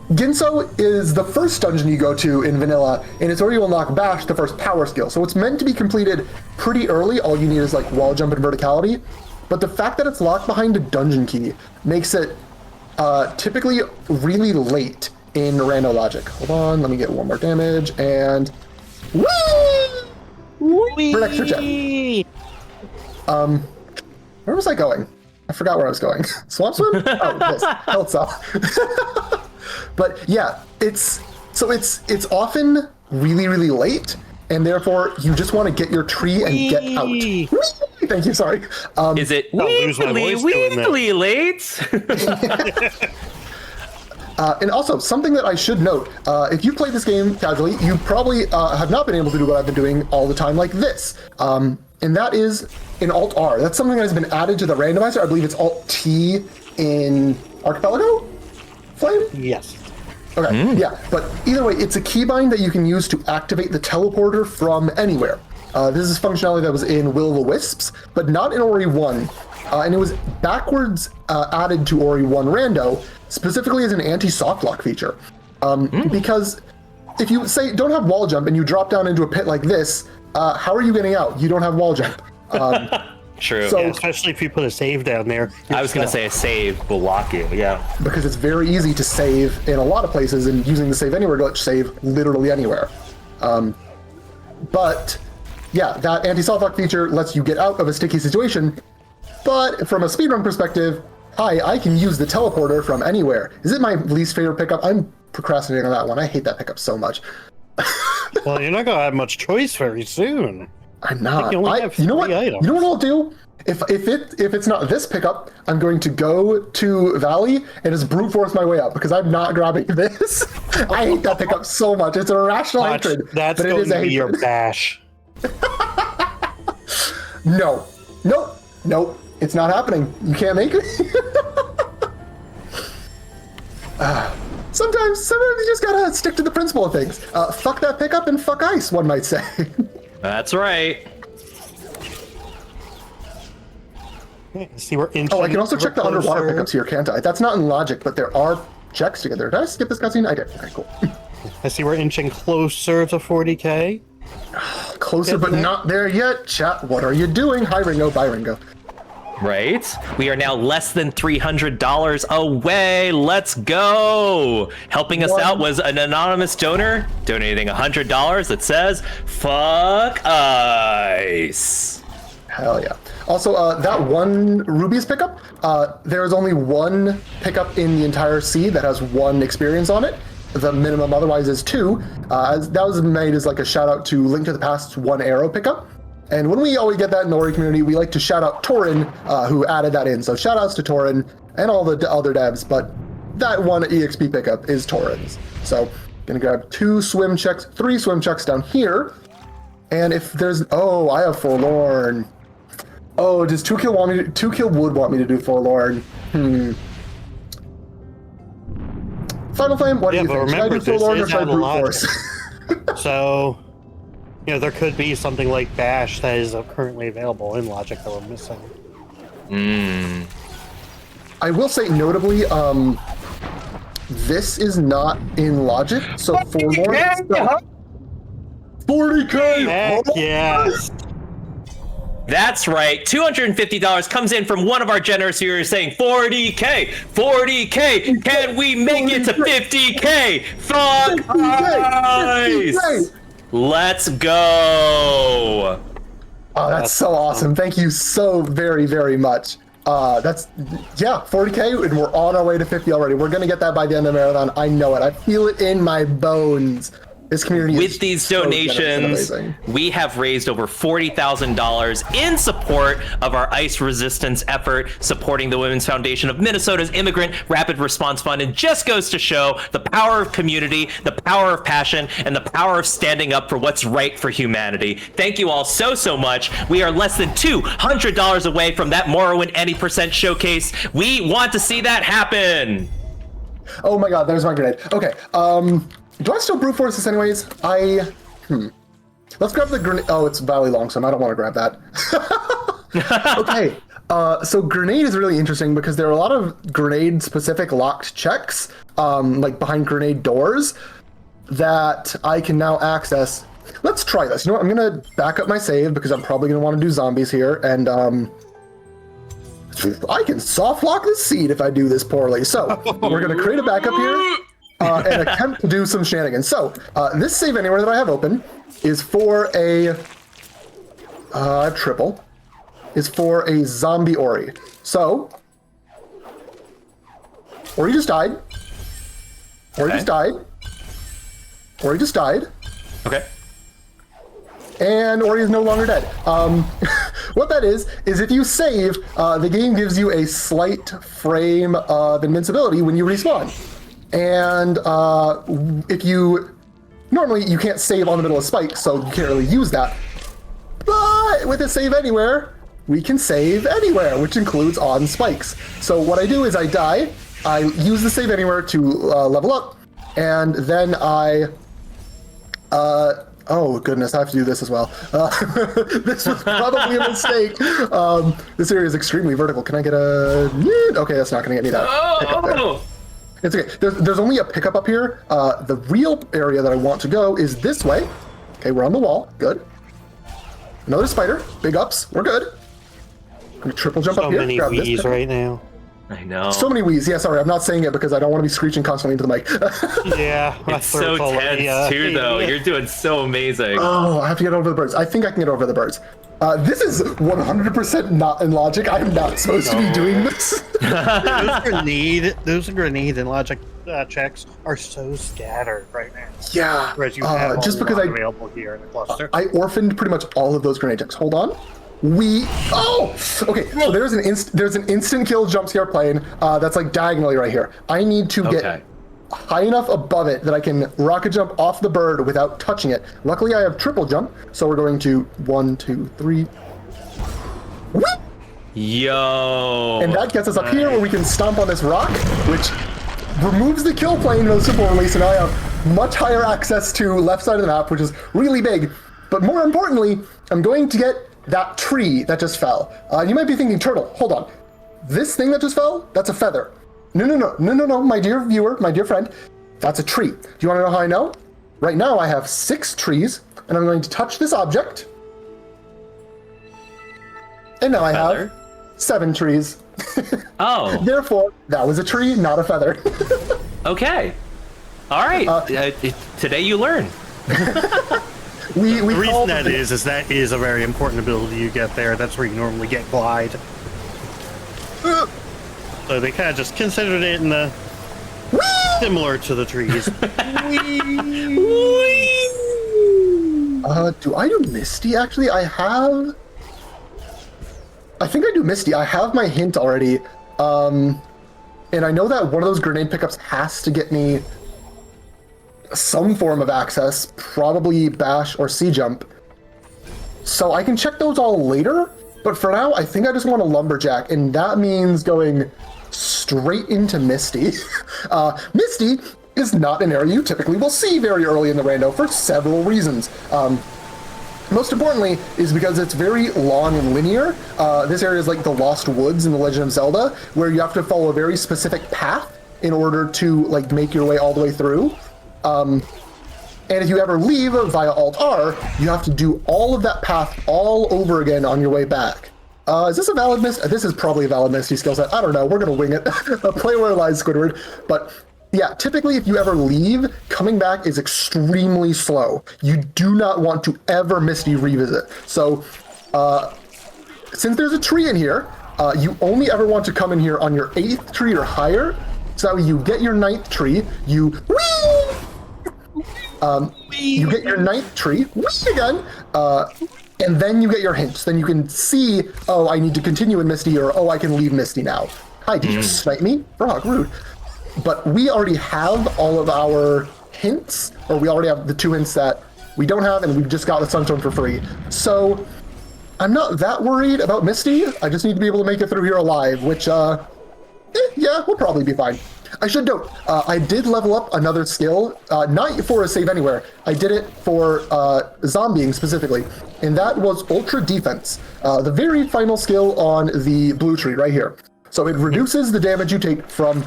Ginso is the first dungeon you go to in vanilla, and it's where you unlock Bash, the first power skill. So it's meant to be completed pretty early. All you need is like wall jump and verticality. But the fact that it's locked behind a dungeon key makes it typically really late in Rando Logic. Hold on, let me get one more damage, and whee! For an extra check. Where was I going? I forgot where I was going. Swamp Swim? Oh, this. Health Cell. But yeah, it's often really, really late, and therefore you just want to get your tree and get out. Whee! Thank you, sorry. Is it weekly late? And also, something that I should note, if you play this game casually, you probably have not been able to do what I've been doing all the time like this. And that is in Alt-R. That's something that has been added to the randomizer. I believe it's Alt-T in Archipelago Flame? Yes. Okay, yeah, but either way, it's a keybind that you can use to activate the teleporter from anywhere. This is functionality that was in Will-o-the-Wisps, but not in Ori 1. And it was backwards added to Ori 1 Rando, specifically as an anti-soft lock feature. Because if you, say, don't have wall jump and you drop down into a pit like this, how are you getting out? You don't have wall jump. True. So, Yeah, especially if you put a save down there. I was going to say a save will lock you, yeah. because it's very easy to save in a lot of places, and using the Save Anywhere glitch save literally anywhere. But yeah, that anti-soft lock feature lets you get out of a sticky situation, but from a speedrun perspective, hi, I can use the teleporter from anywhere. Is it my least favorite pickup? I'm procrastinating on that one. I hate that pickup so much. Well, you're not going to have much choice very soon. I'm not. You only have you know what? 3 items. You know what I'll do? If it's not this pickup, I'm going to go to Valley and just brute force my way up, because I'm not grabbing this. I hate that pickup so much. It's an irrational hatred. That's but it going is a to be your hatred. bash. No. Nope. It's not happening. You can't make it. Sometimes you just gotta stick to the principle of things. Fuck that pickup and fuck ice, one might say. That's right. See, we're inching. Oh, I can also check the underwater closer. pickups here, can't I? That's not in Logic, but there are checks together. Did I skip this cutscene? I did. Okay, cool. I see we're inching closer to 40K. Closer, but not there yet. Chat, what are you doing? Hi, Ringo. Bye, Ringo. Right? We are now less than $300 away. Let's go. Helping us out was an anonymous donor donating $100 that says, fuck ice. Hell yeah. Also, that one Rubius pickup, there is only one pickup in the entire seed that has 1 experience on it. The minimum otherwise is 2. That was made as like a shout out to Link to the Past's 1 arrow pickup. And when we always get that in the Ori community, we like to shout out Torin, who added that in. So shout outs to Torin and all the other devs. But that one EXP pickup is Torrens. So gonna grab 3 swim checks down here. And if there's, oh, I have Forlorn. Oh, does 2Kill Wood want me to do Forlorn? Final Flame, what do you think? Should I do Forlorn or should I brute force? So, there could be something like Bash that is currently available in Logic that we're missing. I will say, notably, this is not in Logic, so Forlorn. 40K! Heck yes! That's right. $250 comes in from one of our generous viewers saying 40K, 40K. Can we make it to 50K? Fuck ice! Let's go. Oh, that's so awesome. Thank you so very, very much. 40K, and we're on our way to 50 already. We're going to get that by the end of the marathon. I know it. I feel it in my bones. This community with these donations, we have raised over $40,000 in support of our ICE resistance effort, supporting the Women's Foundation of Minnesota's Immigrant Rapid Response Fund. And just goes to show the power of community, the power of passion, and the power of standing up for what's right for humanity. Thank you all so much. We are less than $200 away from that Morrowind Any Percent showcase. We want to see that happen. Oh my god, there's my grenade. Okay, do I still brute force this anyways? Let's grab the grenade. Oh, it's Valley Longsome. I don't want to grab that. Okay, so grenade is really interesting because there are a lot of grenade-specific locked checks, like behind grenade doors, that I can now access. Let's try this. You know what? I'm going to back up my save because I'm probably going to want to do zombies here, and I can soft lock the seed if I do this poorly. So we're going to create a backup here. And attempt to do some shenanigans. So, this save anywhere that I have open is for a triple, is for a zombie Ori. So, Ori just died. Ori just died. Ori just died. Okay. And Ori is no longer dead. What that is if you save, the game gives you a slight frame of invincibility when you respawn. And normally you can't save on the middle of spikes, so you can't really use that. But with a save anywhere, we can save anywhere, which includes on spikes. So what I do is I die, I use the save anywhere to level up, and then oh goodness, I have to do this as well. This was probably a mistake. This area is extremely vertical. Can I get a... Okay, that's not going to get me that. It's okay. There's only a pickup up here. The real area that I want to go is this way. Okay, we're on the wall. Good. Another spider. Big ups. We're good. I'm gonna triple jump up here. So many wheeze right now. I know. So many wheeze. Yeah, sorry. I'm not saying it because I don't want to be screeching constantly into the mic. Yeah. It's so tense too, though. You're doing so amazing. Oh, I have to get over the birds. I think I can get over the birds. This is 100% not in Logic. I am not supposed to be doing this. those grenade and Logic checks are so scattered right now. Yeah. Whereas you have just because available here in the cluster. I orphaned pretty much all of those grenade checks. Hold on. Okay. So there's an instant kill jump scare plane that's like diagonally right here. I need to get high enough above it that I can rocket jump off the bird without touching it. Luckily, I have triple jump, so we're going to 1, 2, 3. Whee! Yo! And that gets us up here where we can stomp on this rock, which removes the kill plane most importantly, so now I have much higher access to left side of the map, which is really big. But more importantly, I'm going to get that tree that just fell. You might be thinking, Turtle, hold on. This thing that just fell, that's a feather. No, my dear viewer, my dear friend, that's a tree. Do you want to know how I know? Right now I have 6 trees, and I'm going to touch this object. And now I have 7 trees. Oh. Therefore, that was a tree, not a feather. Okay. All right. Today you learn. The reason that is a very important ability you get there. That's where you normally get glide. So they kind of just considered it in the similar to the trees. Do I do Misty? Actually, I think I do Misty. I have my hint already. And I know that one of those grenade pickups has to get me some form of access, probably Bash or C-Jump. So I can check those all later, but for now, I think I just want a Lumberjack, and that means going straight into Misty. Misty is not an area you typically will see very early in the rando for several reasons. Most importantly is because it's very long and linear. This area is like the Lost Woods in The Legend of Zelda, where you have to follow a very specific path in order to like make your way all the way through. And if you ever leave via Alt-R, you have to do all of that path all over again on your way back. Is this a valid This is probably a valid Misty skill set. I don't know. We're going to wing it. Play where it lies, Squidward. But yeah, typically if you ever leave, coming back is extremely slow. You do not want to ever Misty revisit. So since there's a tree in here, you only ever want to come in here on your 8th tree or higher. So you get your 9th tree, you get your 9th tree, again, and then you get your hints. Then you can see, oh, I need to continue in Misty, or oh, I can leave Misty now. Hi, did you snipe me? Frog, rude. But we already have all of our hints, or we already have the 2 hints that we don't have, and we've just got the Sunstone for free. So I'm not that worried about Misty. I just need to be able to make it through here alive, which, yeah, we'll probably be fine. I should note, I did level up another skill, not for a save anywhere. I did it for zombieing specifically, and that was Ultra Defense, the very final skill on the blue tree right here. So it reduces the damage you take from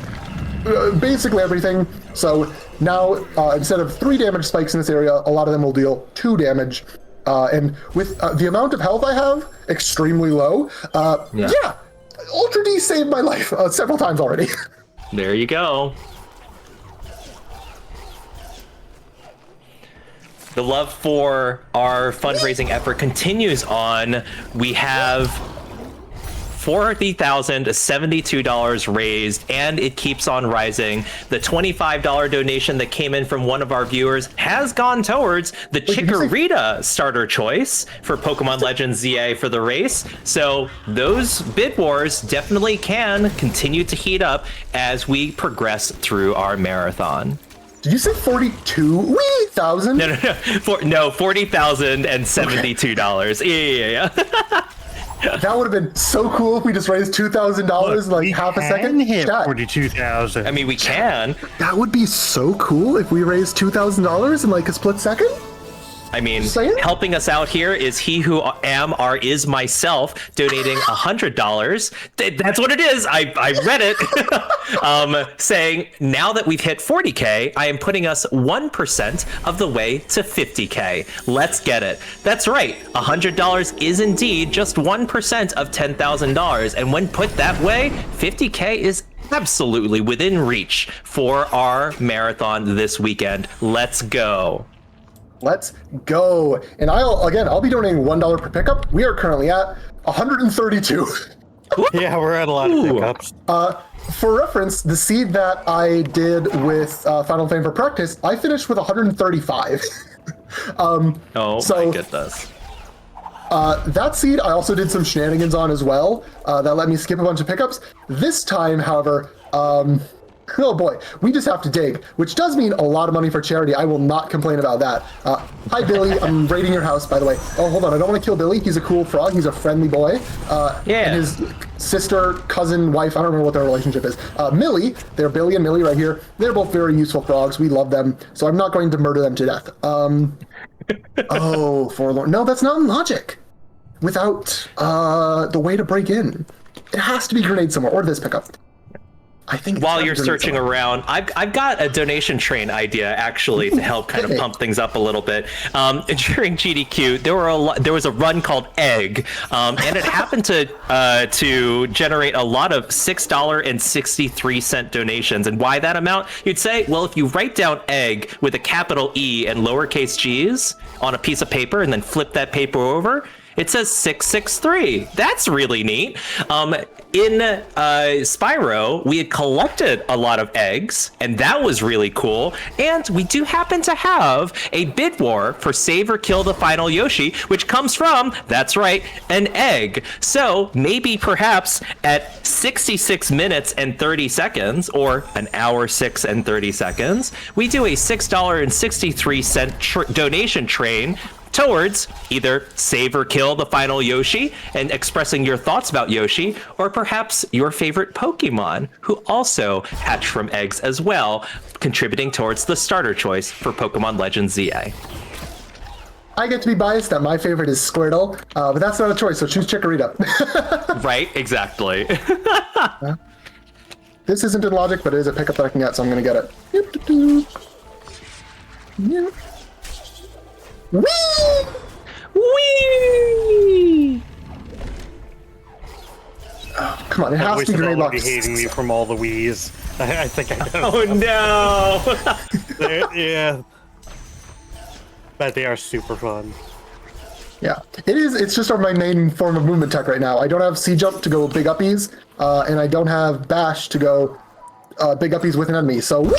basically everything. So now, instead of 3 damage spikes in this area, a lot of them will deal 2 damage. And with the amount of health I have, extremely low, yeah, Ultra D saved my life several times already. There you go. The love for our fundraising effort continues on. We have $40,072 raised, and it keeps on rising. The $25 donation that came in from one of our viewers has gone towards the Chikorita starter choice for Pokemon Legends ZA for the race. So those bid wars definitely can continue to heat up as we progress through our marathon. Did you say 42,000? No, $40,072. Yeah. That would have been so cool if we just raised $2,000 in like half a second. Hit 42,000. I mean, we can. That would be so cool if we raised $2,000 in like a split second. I mean, helping us out here is he who is myself, donating $100. That's what it is. I read it. Saying, now that we've hit 40K, I am putting us 1% of the way to 50K. Let's get it. That's right. $100 is indeed just 1% of $10,000. And when put that way, 50K is absolutely within reach for our marathon this weekend. Let's go. Let's go. And I'll be donating $1 per pickup. We are currently at 132. Yeah, we're at a lot of pickups. For reference, the seed that I did with Final Fame for practice, I finished with 135. My goodness. That seed I also did some shenanigans on as well. That let me skip a bunch of pickups. This time, however, oh boy, we just have to dig, which does mean a lot of money for charity. I will not complain about that. Hi, Billy. I'm raiding your house, by the way. Oh, hold on. I don't want to kill Billy. He's a cool frog. He's a friendly boy. And his sister, cousin, wife, I don't remember what their relationship is. Millie, they're Billy and Millie right here. They're both very useful frogs. We love them. So I'm not going to murder them to death. Oh, forlorn. No, that's not logic. Without the way to break in. It has to be grenade somewhere, or this pickup. I think while you're searching around, I've got a donation train idea actually to help kind of pump things up a little bit. During GDQ, there was a run called Egg, and it happened to generate a lot of $6.63 donations. And why that amount? You'd say, well, if you write down Egg with a capital E and lowercase g's on a piece of paper and then flip that paper over, it says 663. That's really neat. in Spyro, we had collected a lot of eggs, and that was really cool. And we do happen to have a bid war for save or kill the final Yoshi, which comes from, that's right, an egg. So maybe perhaps at 66 minutes and 30 seconds, or an hour 6 and 30 seconds, we do a $6.63 donation train towards either save or kill the final Yoshi and expressing your thoughts about Yoshi, or perhaps your favorite Pokemon, who also hatch from eggs as well, contributing towards the starter choice for Pokemon Legends ZA. I get to be biased that my favorite is Squirtle, but that's not a choice, so choose Chikorita. Right, exactly. This isn't in logic, but it is a pickup that I can get, so I'm going to get it. Yep. Whee! Whee! Oh, come on, it has to be grenade already box. hating me from all the Wiis. I think I know. Oh no! Yeah. But they are super fun. Yeah, it is. It's just my main form of movement tech right now. I don't have C-Jump to go big uppies, and I don't have Bash to go big uppies with an enemy. So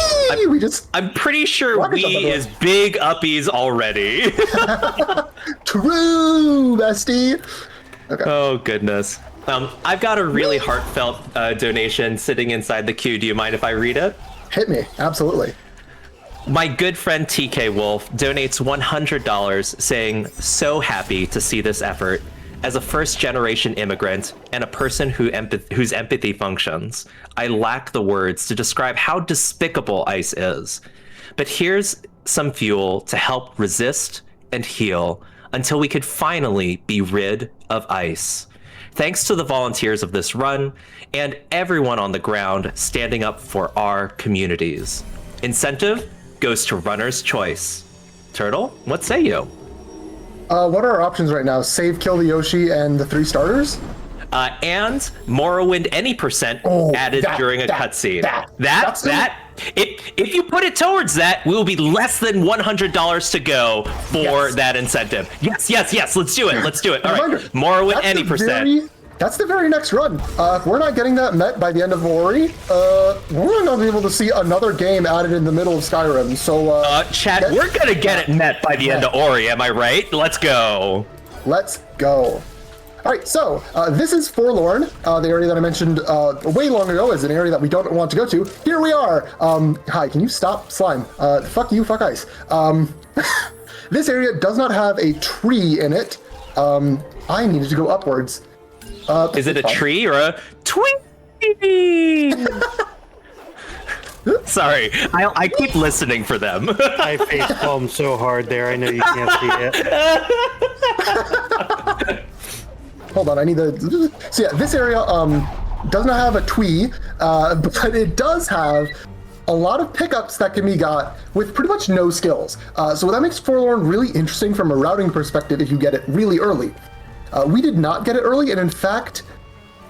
I'm pretty sure Wii is big uppies already. True, bestie. Okay. Oh goodness. I've got a really heartfelt donation sitting inside the queue. Do you mind if I read it? Hit me, absolutely. My good friend TK Wolf donates $100 saying, "So happy to see this effort. As a first-generation immigrant and a person whose empathy functions, I lack the words to describe how despicable ICE is. But here's some fuel to help resist and heal until we could finally be rid of ICE. Thanks to the volunteers of this run and everyone on the ground standing up for our communities. Incentive goes to runner's choice. Turtle, what say you?" What are our options right now? Save, kill the Yoshi, and the 3 starters? And Morrowind any percent added during a cutscene. If you put it towards that, we will be less than $100 to go for that incentive. Yes, let's do it. Let's do it. All right, Morrowind any percent. That's the very next run. If we're not getting that met by the end of Ori, we're not going to be able to see another game added in the middle of Skyrim. So, Chad, we're going to get it met by the end of Ori, am I right? Let's go. Let's go. All right, so this is Forlorn, the area that I mentioned way long ago is an area that we don't want to go to. Here we are. Hi, can you stop, slime? Fuck you, fuck ice. This area does not have a tree in it. I needed to go upwards. Is it a tree or a twig? Sorry, I keep listening for them. I facepalmed so hard there. I know you can't see it. Hold on, I need the. So yeah, this area does not have a twee, but it does have a lot of pickups that can be got with pretty much no skills. So that makes Forlorn really interesting from a routing perspective if you get it really early. We did not get it early, and in fact,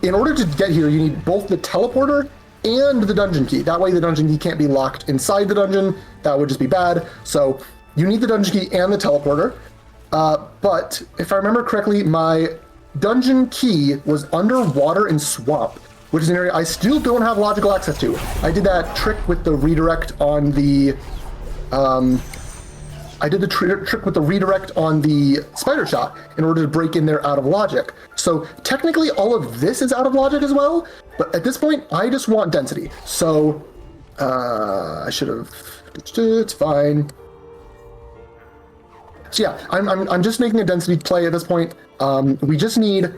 in order to get here, you need both the teleporter and the dungeon key. That way the dungeon key can't be locked inside the dungeon. That would just be bad. So you need the dungeon key and the teleporter. But if I remember correctly, my dungeon key was underwater in Swamp, which is an area I still don't have logical access to. I did that trick with the redirect on the... I did the trick with the redirect on the spider shot in order to break in there out of logic. So technically all of this is out of logic as well, but at this point I just want density. So I should have, it's fine. So yeah, I'm just making a density play at this point. We just need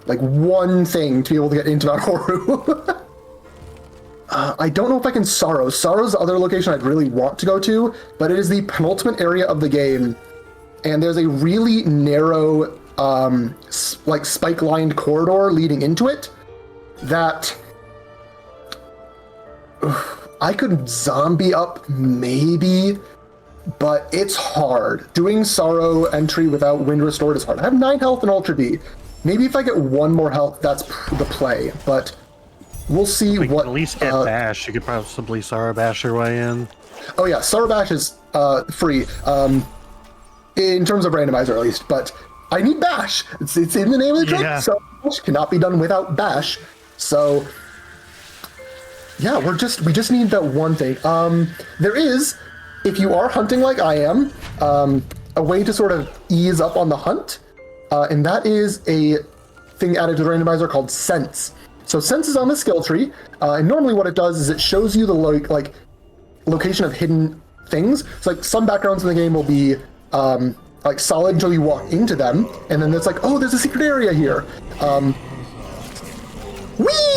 like one thing to be able to get into Mount Horu. I don't know if I can Sorrow. Sorrow's the other location I'd really want to go to, but it is the penultimate area of the game, and there's a really narrow, like spike-lined corridor leading into it that I could zombie up maybe, but it's hard. Doing Sorrow entry without Wind Restored is hard. I have 9 health in Ultra B. Maybe if I get 1 more health, that's the play, but... We'll see what... At least get Bash. You could possibly Sorrow Bash your way in. Oh yeah, Sorrow Bash is free, in terms of randomizer at least, but I need Bash. It's in the name of the trick, so Bash cannot be done without Bash. So yeah, we just need that one thing. There is, if you are hunting like I am, a way to sort of ease up on the hunt, and that is a thing added to the randomizer called Sense. So Sense is on the skill tree, and normally what it does is it shows you the like location of hidden things. So like some backgrounds in the game will be like solid until you walk into them, and then it's like, oh, there's a secret area here.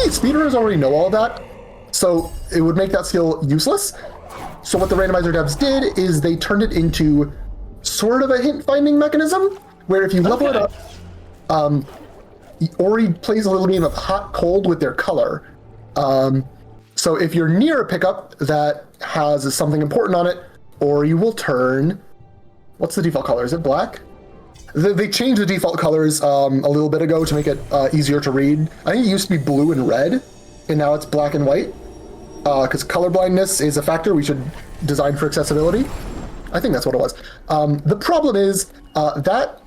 Speedrunners already know all that, so it would make that skill useless. So what the randomizer devs did is they turned it into sort of a hint finding mechanism, where if you level it up, Ori plays a little game of hot cold with their color. So if you're near a pickup that has something important on it, Ori will turn, what's the default color? Is it black? They changed the default colors a little bit ago to make it easier to read. I think it used to be blue and red, and now it's black and white. Because colorblindness is a factor we should design for accessibility. I think that's what it was. The problem is that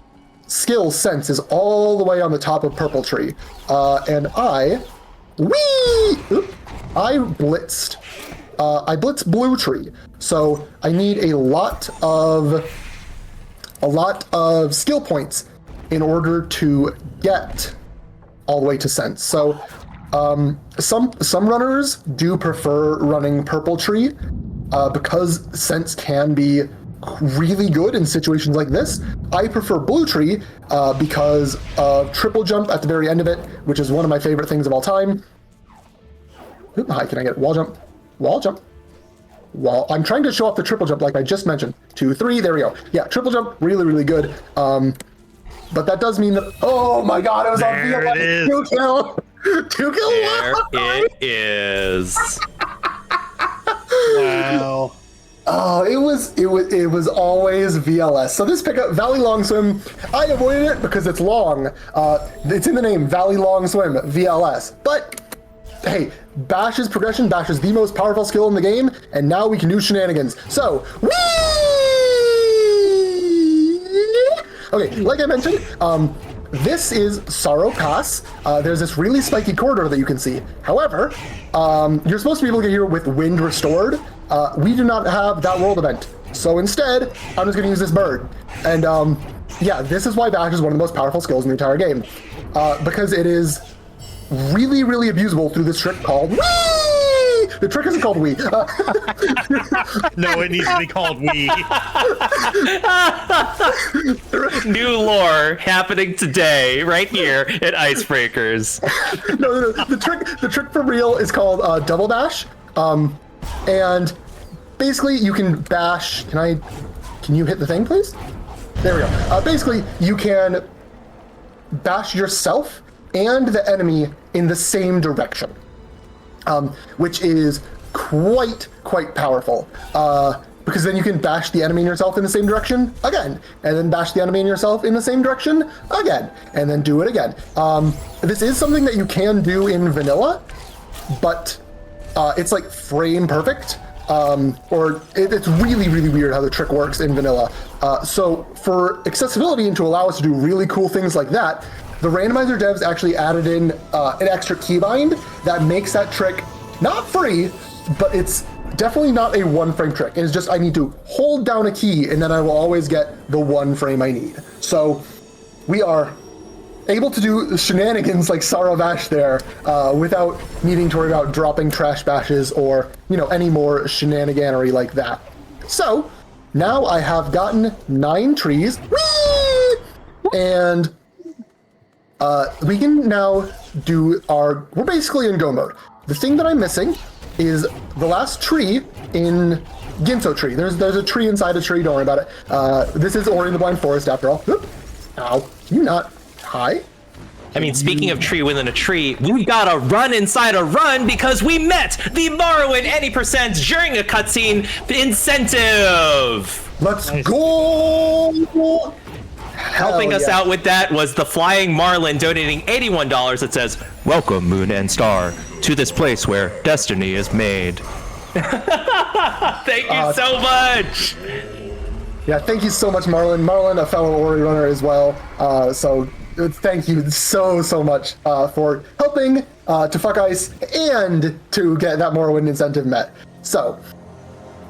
skill Sense is all the way on the top of Purple Tree. And I blitzed. I blitzed Blue Tree. So I need a lot of skill points in order to get all the way to Sense. So some runners do prefer running Purple Tree because Sense can be really good in situations like this. I prefer Blue Tree because of triple jump at the very end of it, which is one of my favorite things of all time. Hi, can I get wall jump? Wall jump. Wall. I'm trying to show off the triple jump like I just mentioned. 2, 3, there we go. Yeah, triple jump, really, really good. But that does mean that, oh my god, it was on VLS. 2 kill. 2 kill. There it is. Wow. Oh, it was always VLS. So this pickup, Valley Long Swim, I avoided it because it's long. It's in the name, Valley Long Swim, VLS. But hey, Bash's progression, Bash is the most powerful skill in the game, and now we can do shenanigans. So, whee! Okay, like I mentioned, this is Sorrow Pass. There's this really spiky corridor that you can see. However, you're supposed to be able to get here with Wind Restored. We do not have that world event. So instead, I'm just gonna use this bird. And yeah, this is why Bash is one of the most powerful skills in the entire game. Because it is really, really abusable through this trick called Wee! The trick isn't called Wee. No, it needs to be called Wii. New lore happening today, right here at Icebreakers. No. The trick for real is called Double Bash. And basically you can bash, can you hit the thing, please? There we go. Basically, you can bash yourself and the enemy in the same direction, which is quite powerful. Because then you can bash the enemy and yourself in the same direction again, and then bash the enemy and yourself in the same direction again, and then do it again. This is something that you can do in vanilla, but it's like frame perfect. It's really, really weird how the trick works in vanilla. So for accessibility and to allow us to do really cool things like that, the randomizer devs actually added in an extra keybind that makes that trick not free, but it's definitely not a 1-frame trick. It's just I need to hold down a key and then I will always get the 1 frame I need. So we are able to do shenanigans like Sorrow Bash there without needing to worry about dropping trash bashes or, any more shenaniganery like that. So now I have gotten 9 trees. Whee! And we can now do we're basically in go mode. The thing that I'm missing is the last tree in Ginso Tree. There's a tree inside a tree, don't worry about it. This is Ori in the Blind Forest after all. Oop. Ow, can you not? Hi? I mean, speaking of tree within a tree, we got a run inside a run because we met the Morrowind any percent during a cutscene incentive. Let's go! Helping us out with that was the Flying Marlin donating $81 that says, "Welcome, Moon and Star, to this place where destiny is made." Thank you so much. Yeah, thank you so much, Marlon. Marlon, a fellow Ori runner as well. So thank you so much for helping to fuck ice and to get that Morrowind incentive met. So,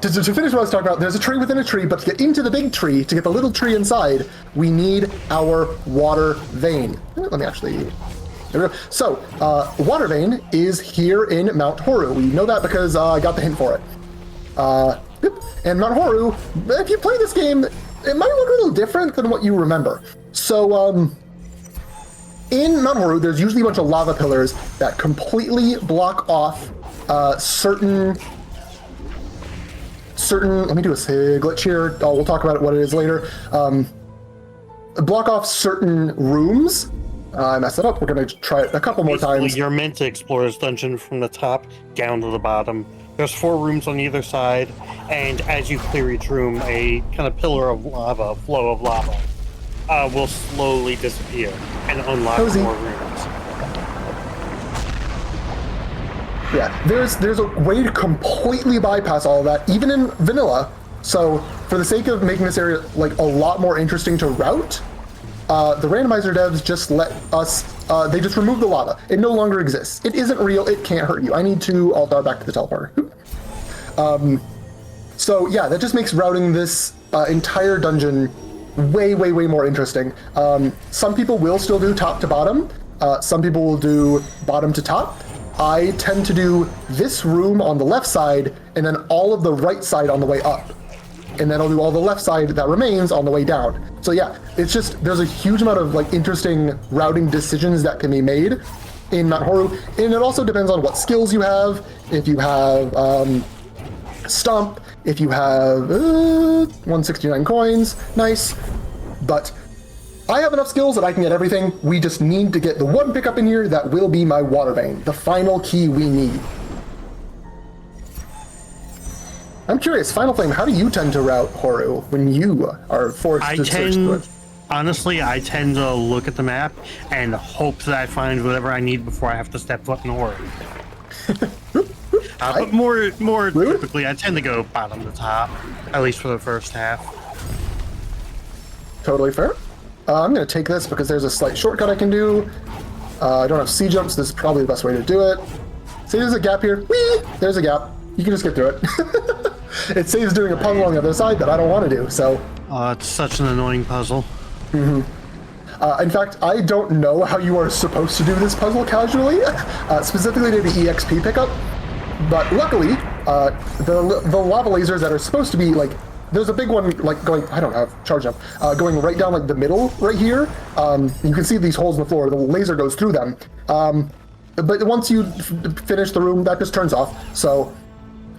to finish what I was talking about, there's a tree within a tree, but to get into the big tree, to get the little tree inside, we need our water vein. Let me actually... There we go. So, water vein is here in Mount Horu. We know that because I got the hint for it. Yep. And Mount Horu, if you play this game, it might look a little different than what you remember. So, in Mount Horu, there's usually a bunch of lava pillars that completely block off certain. Let me do a glitch here. We'll talk about what it is later. Block off certain rooms. I messed it up. We're going to try it a couple more times. You're meant to explore this dungeon from the top down to the bottom. There's 4 rooms on either side, and as you clear each room, a kind of pillar of lava, flow of lava, will slowly disappear and unlock more rooms. Yeah, there's a way to completely bypass all of that, even in vanilla. So, for the sake of making this area like a lot more interesting to route, the randomizer devs just let us, they just remove the lava. It no longer exists. It isn't real, it can't hurt you. I need to alt-R back to the teleporter. So yeah, that just makes routing this entire dungeon way more interesting. Some people will still do top to bottom. Some people will do bottom to top. I tend to do this room on the left side and then all of the right side on the way up. And then I'll do all the left side that remains on the way down. So yeah, it's just, there's a huge amount of like interesting routing decisions that can be made in Mount Horu. And it also depends on what skills you have. If you have Stomp, if you have 169 coins, nice. But I have enough skills that I can get everything. We just need to get the one pickup in here that will be my water vein, the final key we need. I'm curious, Final Flame, how do you tend to route Horu when you are forced to search through it? Honestly, I tend to look at the map and hope that I find whatever I need before I have to step foot in Horu. But more typically, I tend to go bottom to top, at least for the first half. Totally fair. I'm going to take this because there's a slight shortcut I can do. I don't have C-jumps. This is probably the best way to do it. See, there's a gap here. Whee! There's a gap. You can just get through it. It saves doing a puzzle on the other side that I don't want to do, so... It's such an annoying puzzle. Mm-hmm. In fact, I don't know how you are supposed to do this puzzle casually, specifically to the EXP pickup, but luckily, the lava lasers that are supposed to be, like, there's a big one, like, going, I don't have charge jump, going right down, like, the middle right here. You can see these holes in the floor, the laser goes through them. But once you finish the room, that just turns off, so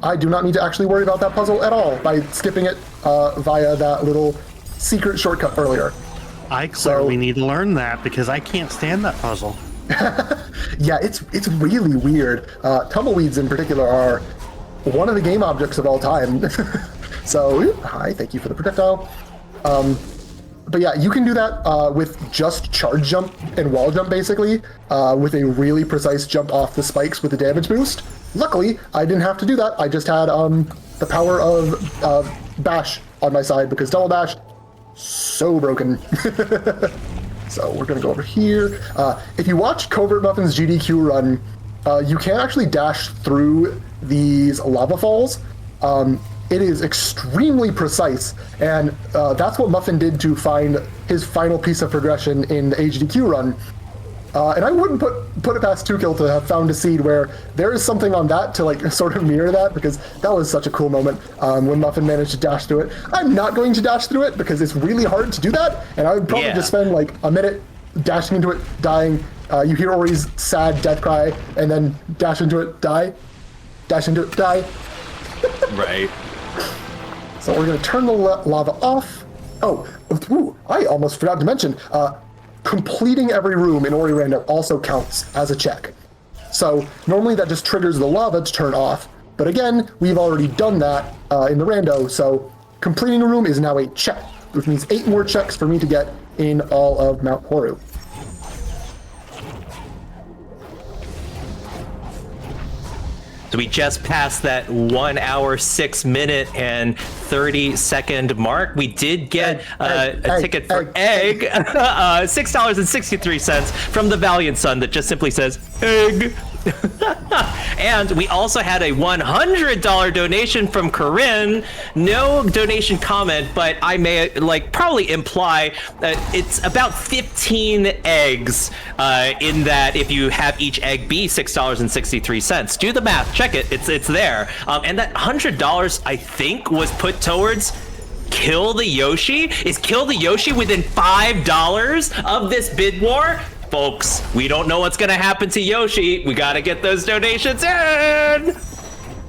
I do not need to actually worry about that puzzle at all by skipping it via that little secret shortcut earlier. I clearly need to learn that because I can't stand that puzzle. Yeah, it's really weird. Tumbleweeds in particular are one of the game objects of all time. So, hi, thank you for the projectile. But yeah, you can do that with just charge jump and wall jump, basically, with a really precise jump off the spikes with a damage boost. Luckily, I didn't have to do that. I just had the power of bash on my side because double bash, so broken. So we're gonna go over here. If you watch Covert Muffin's GDQ run, you can actually dash through these lava falls. It is extremely precise, and that's what Muffin did to find his final piece of progression in the HDQ run. And I wouldn't put it past 2Kill to have found a seed where there is something on that to like sort of mirror that, because that was such a cool moment when Muffin managed to dash through it. I'm not going to dash through it because it's really hard to do that, and I would probably just spend like a minute dashing into it, dying. You hear Ori's sad death cry, and then dash into it, die. Dash into it, die. Right. So we're going to turn the lava off. Oh, ooh, I almost forgot to mention, completing every room in Ori Rando also counts as a check. So normally that just triggers the lava to turn off. But again, we've already done that in the rando, so completing a room is now a check, which means 8 more checks for me to get in all of Mount Horu. So we just passed that 1 hour, 6 minute, and 30-second mark. We did get a ticket for egg, $6.63 from the Valiant Son that just simply says egg. And we also had a $100 donation from Corinne. No donation comment, but I may probably imply that it's about 15 eggs in that if you have each egg be $6.63. Do the math, check it, it's there. And that $100 I think was put towards Kill the Yoshi. Is Kill the Yoshi within $5 of this bid war? Folks, we don't know what's gonna happen to Yoshi. We gotta get those donations in!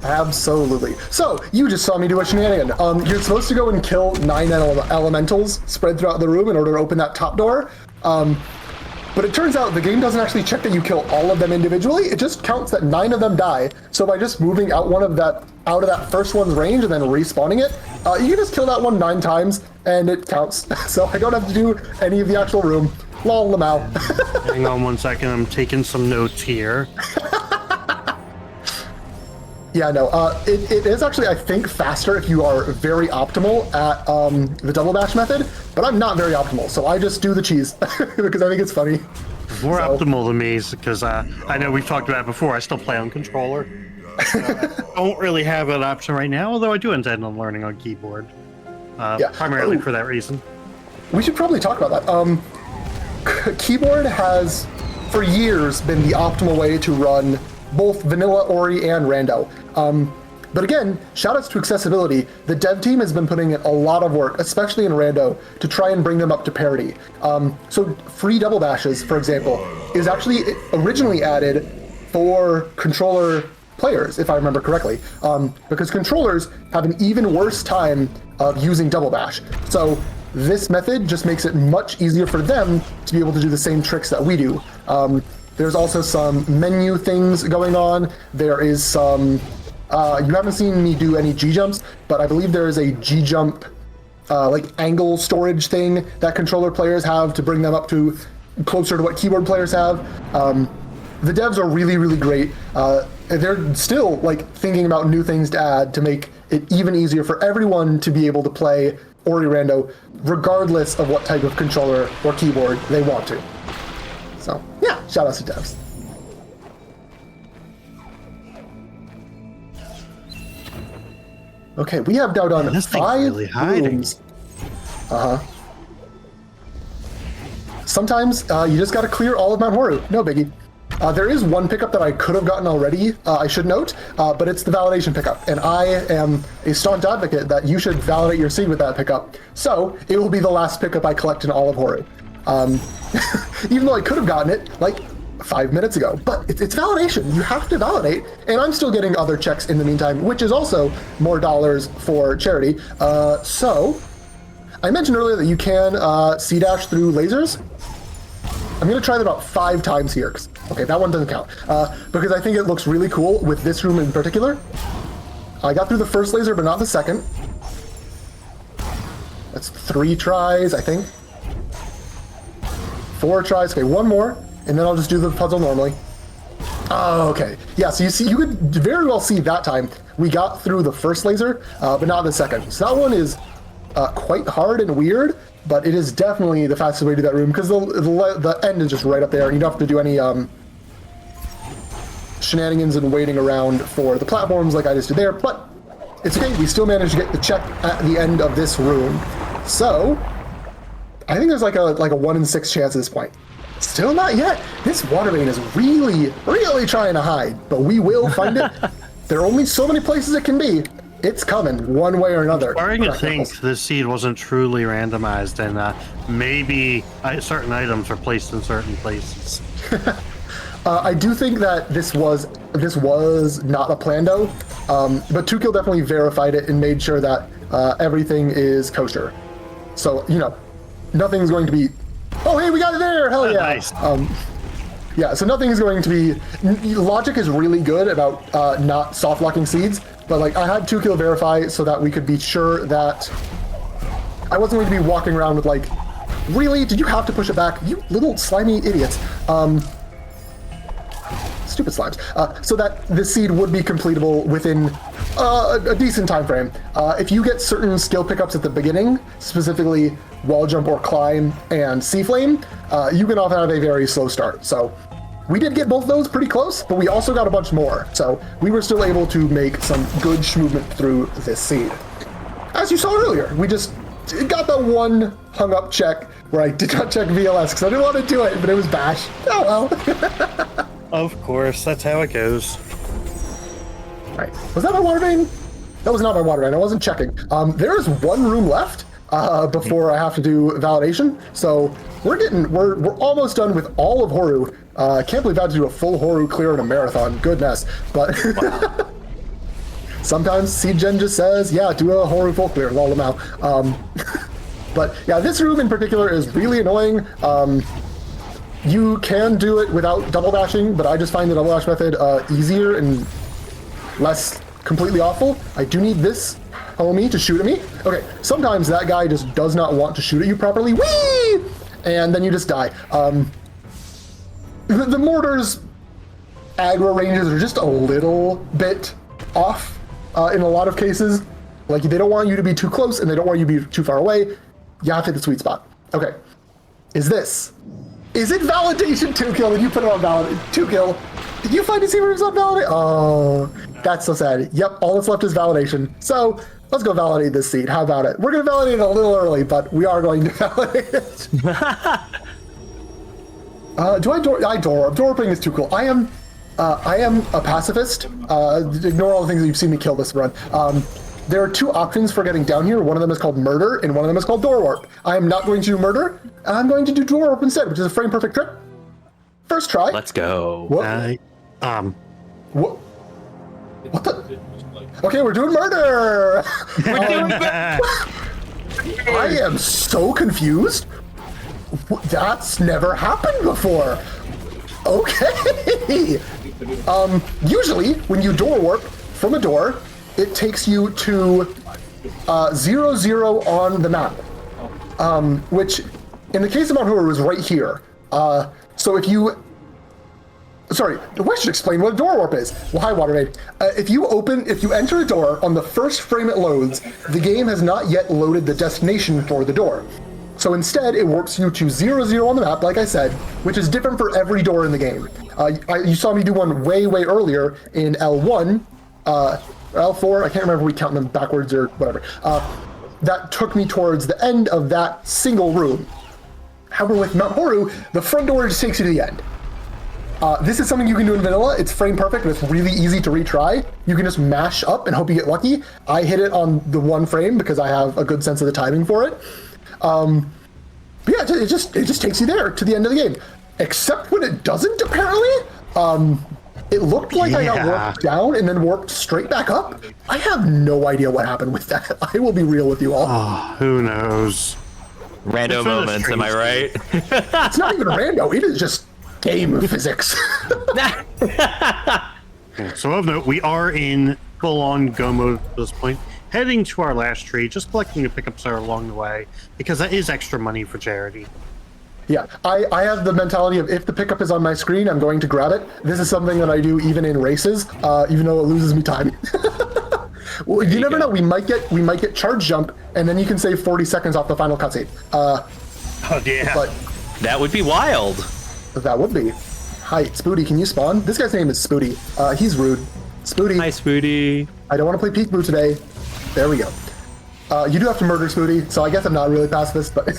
Absolutely. So, you just saw me do a shenanigan. You're supposed to go and kill 9 elementals spread throughout the room in order to open that top door. But it turns out the game doesn't actually check that you kill all of them individually. It just counts that 9 of them die. So by just moving out out of that first one's range and then respawning it, you can just kill that one 9 times and it counts. So I don't have to do any of the actual room. Lol, Lamau. Hang on 1 second, I'm taking some notes here. Yeah, no, it is actually, I think, faster if you are very optimal at the double dash method, but I'm not very optimal, so I just do the cheese because I think it's funny. More optimal than me, because I know we've talked about it before, I still play on controller. I don't really have an option right now, although I do intend on learning on keyboard. Primarily for that reason. We should probably talk about that. Keyboard has, for years, been the optimal way to run both vanilla Ori and Rando. But again, shoutouts to accessibility. The dev team has been putting in a lot of work, especially in Rando, to try and bring them up to parity. So free double dashes, for example, is actually originally added for controller players, if I remember correctly, because controllers have an even worse time of using double dash. So this method just makes it much easier for them to be able to do the same tricks that we do. There's also some menu things going on. There is some, you haven't seen me do any G-jumps, but I believe there is a G-jump angle storage thing that controller players have to bring them up to closer to what keyboard players have. The devs are really, really great. They're still thinking about new things to add to make it even easier for everyone to be able to play Ori Rando, regardless of what type of controller or keyboard they want to. So, yeah, shout out to devs. Okay, we have now done 5 rooms. Sometimes you just gotta clear all of Mount Horu. No biggie. There is one pickup that I could have gotten already, I should note, but it's the validation pickup, and I am a staunch advocate that you should validate your seed with that pickup, so it will be the last pickup I collect in all of Horu. Even though I could have gotten it 5 minutes ago, but it's validation. You have to validate, and I'm still getting other checks in the meantime, which is also more dollars for charity. So, I mentioned earlier that you can C-dash through lasers. I'm going to try that about 5 times here. Okay, that one doesn't count. Because I think it looks really cool with this room in particular. I got through the first laser, but not the second. That's 3 tries, I think. 4 tries. Okay, 1 more, and then I'll just do the puzzle normally. Oh, okay. Yeah, so you could very well see that time we got through the first laser, but not the second. So that one is quite hard and weird, but it is definitely the fastest way to that room because the end is just right up there, and you don't have to do any shenanigans and waiting around for the platforms like I just did there. But it's okay. We still managed to get the check at the end of this room. So I think there's like a 1 in 6 chance at this point. Still not yet. This water main is really, really trying to hide, but we will find it. There are only so many places it can be. It's coming one way or another. I'm starting to think this seed wasn't truly randomized, and maybe certain items are placed in certain places. I do think that this was not a plando, but 2Kill definitely verified it and made sure that everything is kosher. So nothing's going to be. Oh, hey, we got it there! Hell yeah! Nice. Yeah, so nothing is going to be. Logic is really good about not soft locking seeds. But I had 2Kill verify so that we could be sure that I wasn't going to be walking around with really? Did you have to push it back? You little slimy idiots. So stupid slimes. So that the seed would be completable within a decent time frame. If you get certain skill pickups at the beginning, specifically wall jump or climb and sea flame, you can often have a very slow start. So we did get both those pretty close, but we also got a bunch more. So we were still able to make some good movement through this seed. As you saw earlier, we just got the one hung up check where I did not check VLS because I didn't want to do it, but it was bash. Oh well. Of course, that's how it goes. Right. Was that my water vein? That was not my water vein. I wasn't checking. There is one room left before I have to do validation. So we're almost done with all of Horu. Can't believe I had to do a full Horu clear in a marathon. Goodness. But wow. Sometimes CGen just says, yeah, do a Horu full clear, lol them out. But yeah, this room in particular is really annoying. You can do it without double dashing, but I just find the double dash method easier and less completely awful. I do need this homie to shoot at me. Okay, sometimes that guy just does not want to shoot at you properly. Whee! And then you just die. The mortar's aggro ranges are just a little bit off in a lot of cases. Like, they don't want you to be too close and they don't want you to be too far away. You have to hit the sweet spot. Okay. Is it validation 2 kill? Did you put it on validate 2 kill? Did you find ICEBreaker's on validate? Oh, that's so sad. Yep, all that's left is validation. So let's go validate this seed. How about it? We're going to validate it a little early, but we are going to validate it. Door-opening is too cool. I am a pacifist. Ignore all the things that you've seen me kill this run. There are 2 options for getting down here. One of them is called murder, and one of them is called door warp. I am not going to do murder. I'm going to do door warp instead, which is a frame perfect trick. First try. Let's go. What? What the? Okay, we're doing murder. We're doing I am so confused. That's never happened before. Okay. Usually, when you door warp from a door, it takes you to 0-0 on the map, which in the case of Mount Horu is right here. So if you, sorry, I should explain what a door warp is. Well, hi, Watermaid. If you enter a door, on the first frame it loads, the game has not yet loaded the destination for the door. So instead, it warps you to 0-0 on the map, like I said, which is different for every door in the game. You saw me do one way earlier in L1, L4, I can't remember if we count them backwards or whatever. That took me towards the end of that single room. However, with Mount Horu, the front door just takes you to the end. This is something you can do in vanilla. It's frame perfect, and it's really easy to retry. You can just mash up and hope you get lucky. I hit it on the one frame because I have a good sense of the timing for it. But yeah, it just takes you there to the end of the game. Except when it doesn't, apparently. It looked like I got warped down and then warped straight back up. I have no idea what happened with that. I will be real with you all. Oh, who knows? Rando moments, am I right? It's not even rando. It is just game physics. So of note, we are in full-on go mode at this point. Heading to our last tree, just collecting the pickups that are along the way, because that is extra money for charity. Yeah, I have the mentality of if the pickup is on my screen, I'm going to grab it. This is something that I do even in races, even though it loses me time. Well, you never know. We might get charge jump, and then you can save 40 seconds off the final cutscene. Oh yeah, but that would be wild. That would be. Hi, Spooty. Can you spawn? This guy's name is Spooty. He's rude. Spooty. Hi, Spooty. I don't want to play peekaboo today. There we go. You do have to murder Spooty, so I guess I'm not really pacifist, but.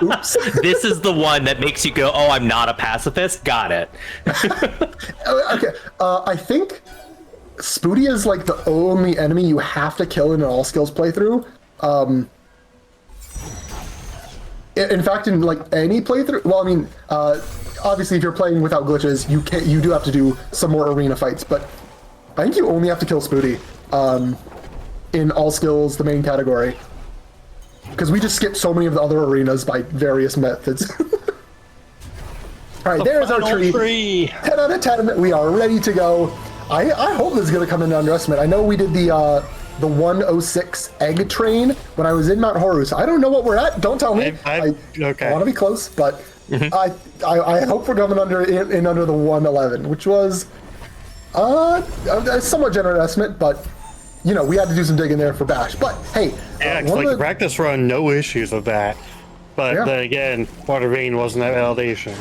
Oops. This is the one that makes you go, oh, I'm not a pacifist? Got it. Okay, I think Spooty is like the only enemy you have to kill in an all skills playthrough. In fact, in like any playthrough, well, I mean, obviously if you're playing without glitches, you do have to do some more arena fights, but I think you only have to kill Spooty in all skills, the main category. Because we just skipped so many of the other arenas by various methods. All right, there's our tree. 10 out of 10. We are ready to go. I hope this is going to come into underestimate. I know we did the 106 egg train when I was in Mount Horu, so I don't know what we're at. Don't tell me. Okay. I want to be close, but I hope we're coming under the 111, which was a somewhat generous estimate, but you know, we had to do some digging there for Bash. But hey, yeah, like the practice run, no issues with that. But then again, Water Vein wasn't that validation.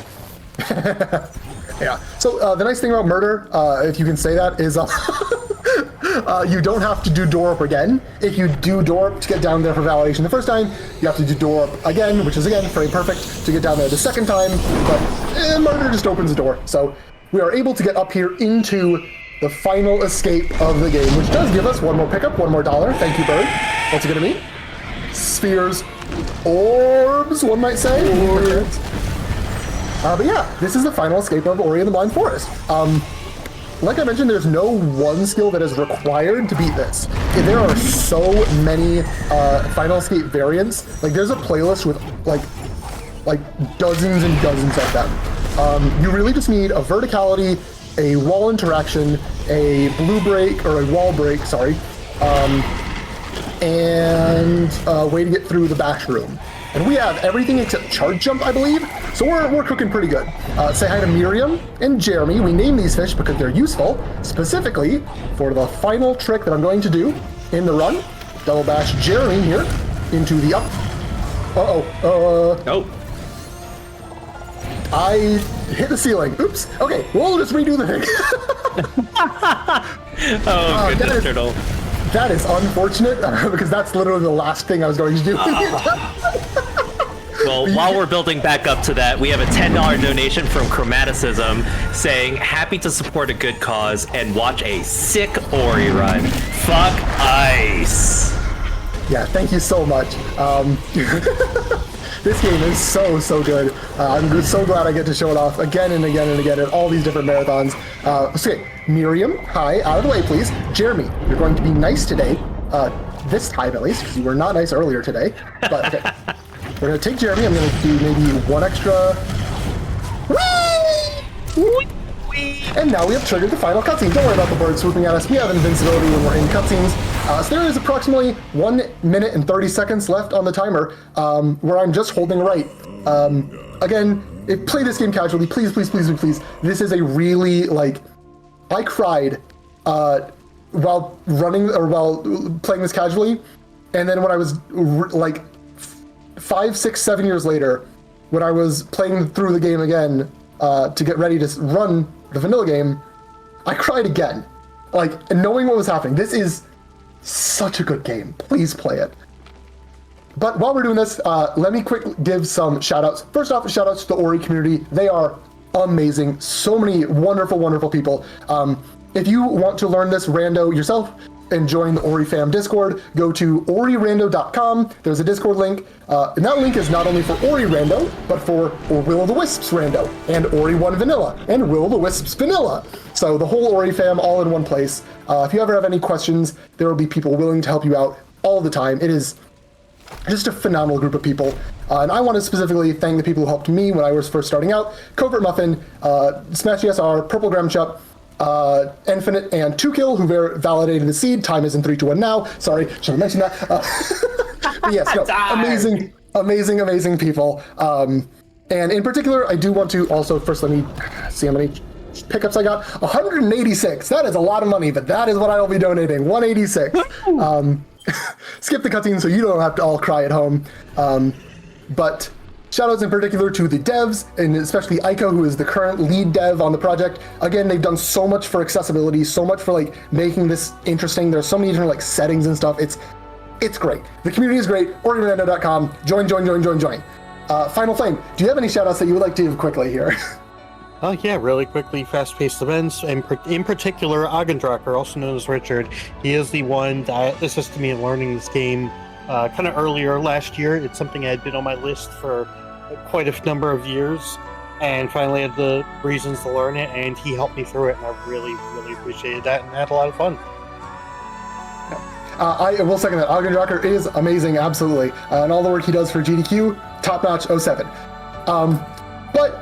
Yeah. So the nice thing about murder, if you can say that, is you don't have to do door up again. If you do door up to get down there for validation the first time, you have to do door up again, which is again frame perfect to get down there the second time. But murder just opens the door. So we are able to get up here into the final escape of the game, which does give us one more pickup, one more dollar. Thank you, Bird. What's it gonna be? Spheres, orbs, one might say. But yeah, this is the final escape of Ori and the Blind Forest. Like I mentioned, there's no one skill that is required to beat this. There are so many final escape variants. Like there's a playlist with like dozens and dozens of them. You really just need a verticality, a wall interaction, a blue break, or a wall break, sorry, and a way to get through the bash room. And we have everything except charge jump, I believe, so we're cooking pretty good. Say hi to Miriam and Jeremy. We named these fish because they're useful, specifically for the final trick that I'm going to do in the run. Double bash Jeremy here into the up. Oh. I hit the ceiling. Oops. Okay, we'll just redo the thing. Oh, goodness, Turtle. That is unfortunate, because that's literally the last thing I was going to do. Well, while we're building back up to that, we have a $10 donation from Chromaticism saying, happy to support a good cause and watch a sick Ori run. Fuck ice. Yeah, thank you so much. This game is so good. I'm so glad I get to show it off again and again and again at all these different marathons. Okay, Miriam, hi, out of the way, please. Jeremy, you're going to be nice today, this time at least, because you were not nice earlier today. But okay, we're gonna take Jeremy. I'm gonna do maybe one extra. Whee! And now we have triggered the final cutscene. Don't worry about the bird swooping at us. We have invincibility when we're in cutscenes. So there is approximately 1 minute and 30 seconds left on the timer, where I'm just holding right. Again, play this game casually, please, please, please, please. This is a really, like, I cried while running or while playing this casually, and then when I was like 5, 6, 7 years later, when I was playing through the game again to get ready to run the vanilla game, I cried again. Like, knowing what was happening. This is such a good game. Please play it. But while we're doing this, let me quickly give some shout-outs. First off, shout-outs to the Ori community. They are amazing. So many wonderful, wonderful people. If you want to learn this rando yourself and join the Ori fam Discord, go to orirando.com. There's a Discord link. And that link is not only for Ori Rando, but for Will-o'-the-Wisps Rando, and Ori 1 Vanilla, and Will-o'-the-Wisps Vanilla. So the whole Ori fam all in one place. If you ever have any questions, there will be people willing to help you out all the time. It is just a phenomenal group of people. And I want to specifically thank the people who helped me when I was first starting out. Covert Muffin, Smash ESR, Purple Graham Chup, Infinite, and 2Kill, who validated the seed. Time is in 3, 2, 1 now. Sorry, should have mentioned that. But yes, no, amazing, amazing, amazing people. And in particular, I do want to also, first let me see how many pickups I got. 186. That is a lot of money, but that is what I will be donating. 186. Skip the cutscene so you don't have to all cry at home. But shoutouts in particular to the devs, and especially Aiko, who is the current lead dev on the project. Again, they've done so much for accessibility, so much for like making this interesting. There's so many different like settings and stuff. It's great. The community is great. OriRando.com. Join. Final Flame, do you have any shoutouts that you would like to give quickly here? Oh yeah, really quickly, fast-paced events, and in particular, Agendracher, also known as Richard. He is the one that assisted me in learning this game kind of earlier last year. It's something I had been on my list for quite a number of years, and finally had the reasons to learn it, and he helped me through it, and I really, really appreciated that, and had a lot of fun. I will second that. Agendracher is amazing, absolutely. And all the work he does for GDQ, top-notch 07. But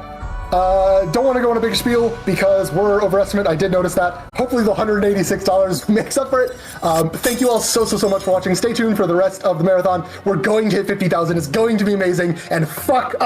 don't want to go on a big spiel because we're overestimate. I did notice that. Hopefully the $186 makes up for it. Thank you all so much for watching. Stay tuned for the rest of the marathon. We're going to hit 50,000. It's going to be amazing. And fuck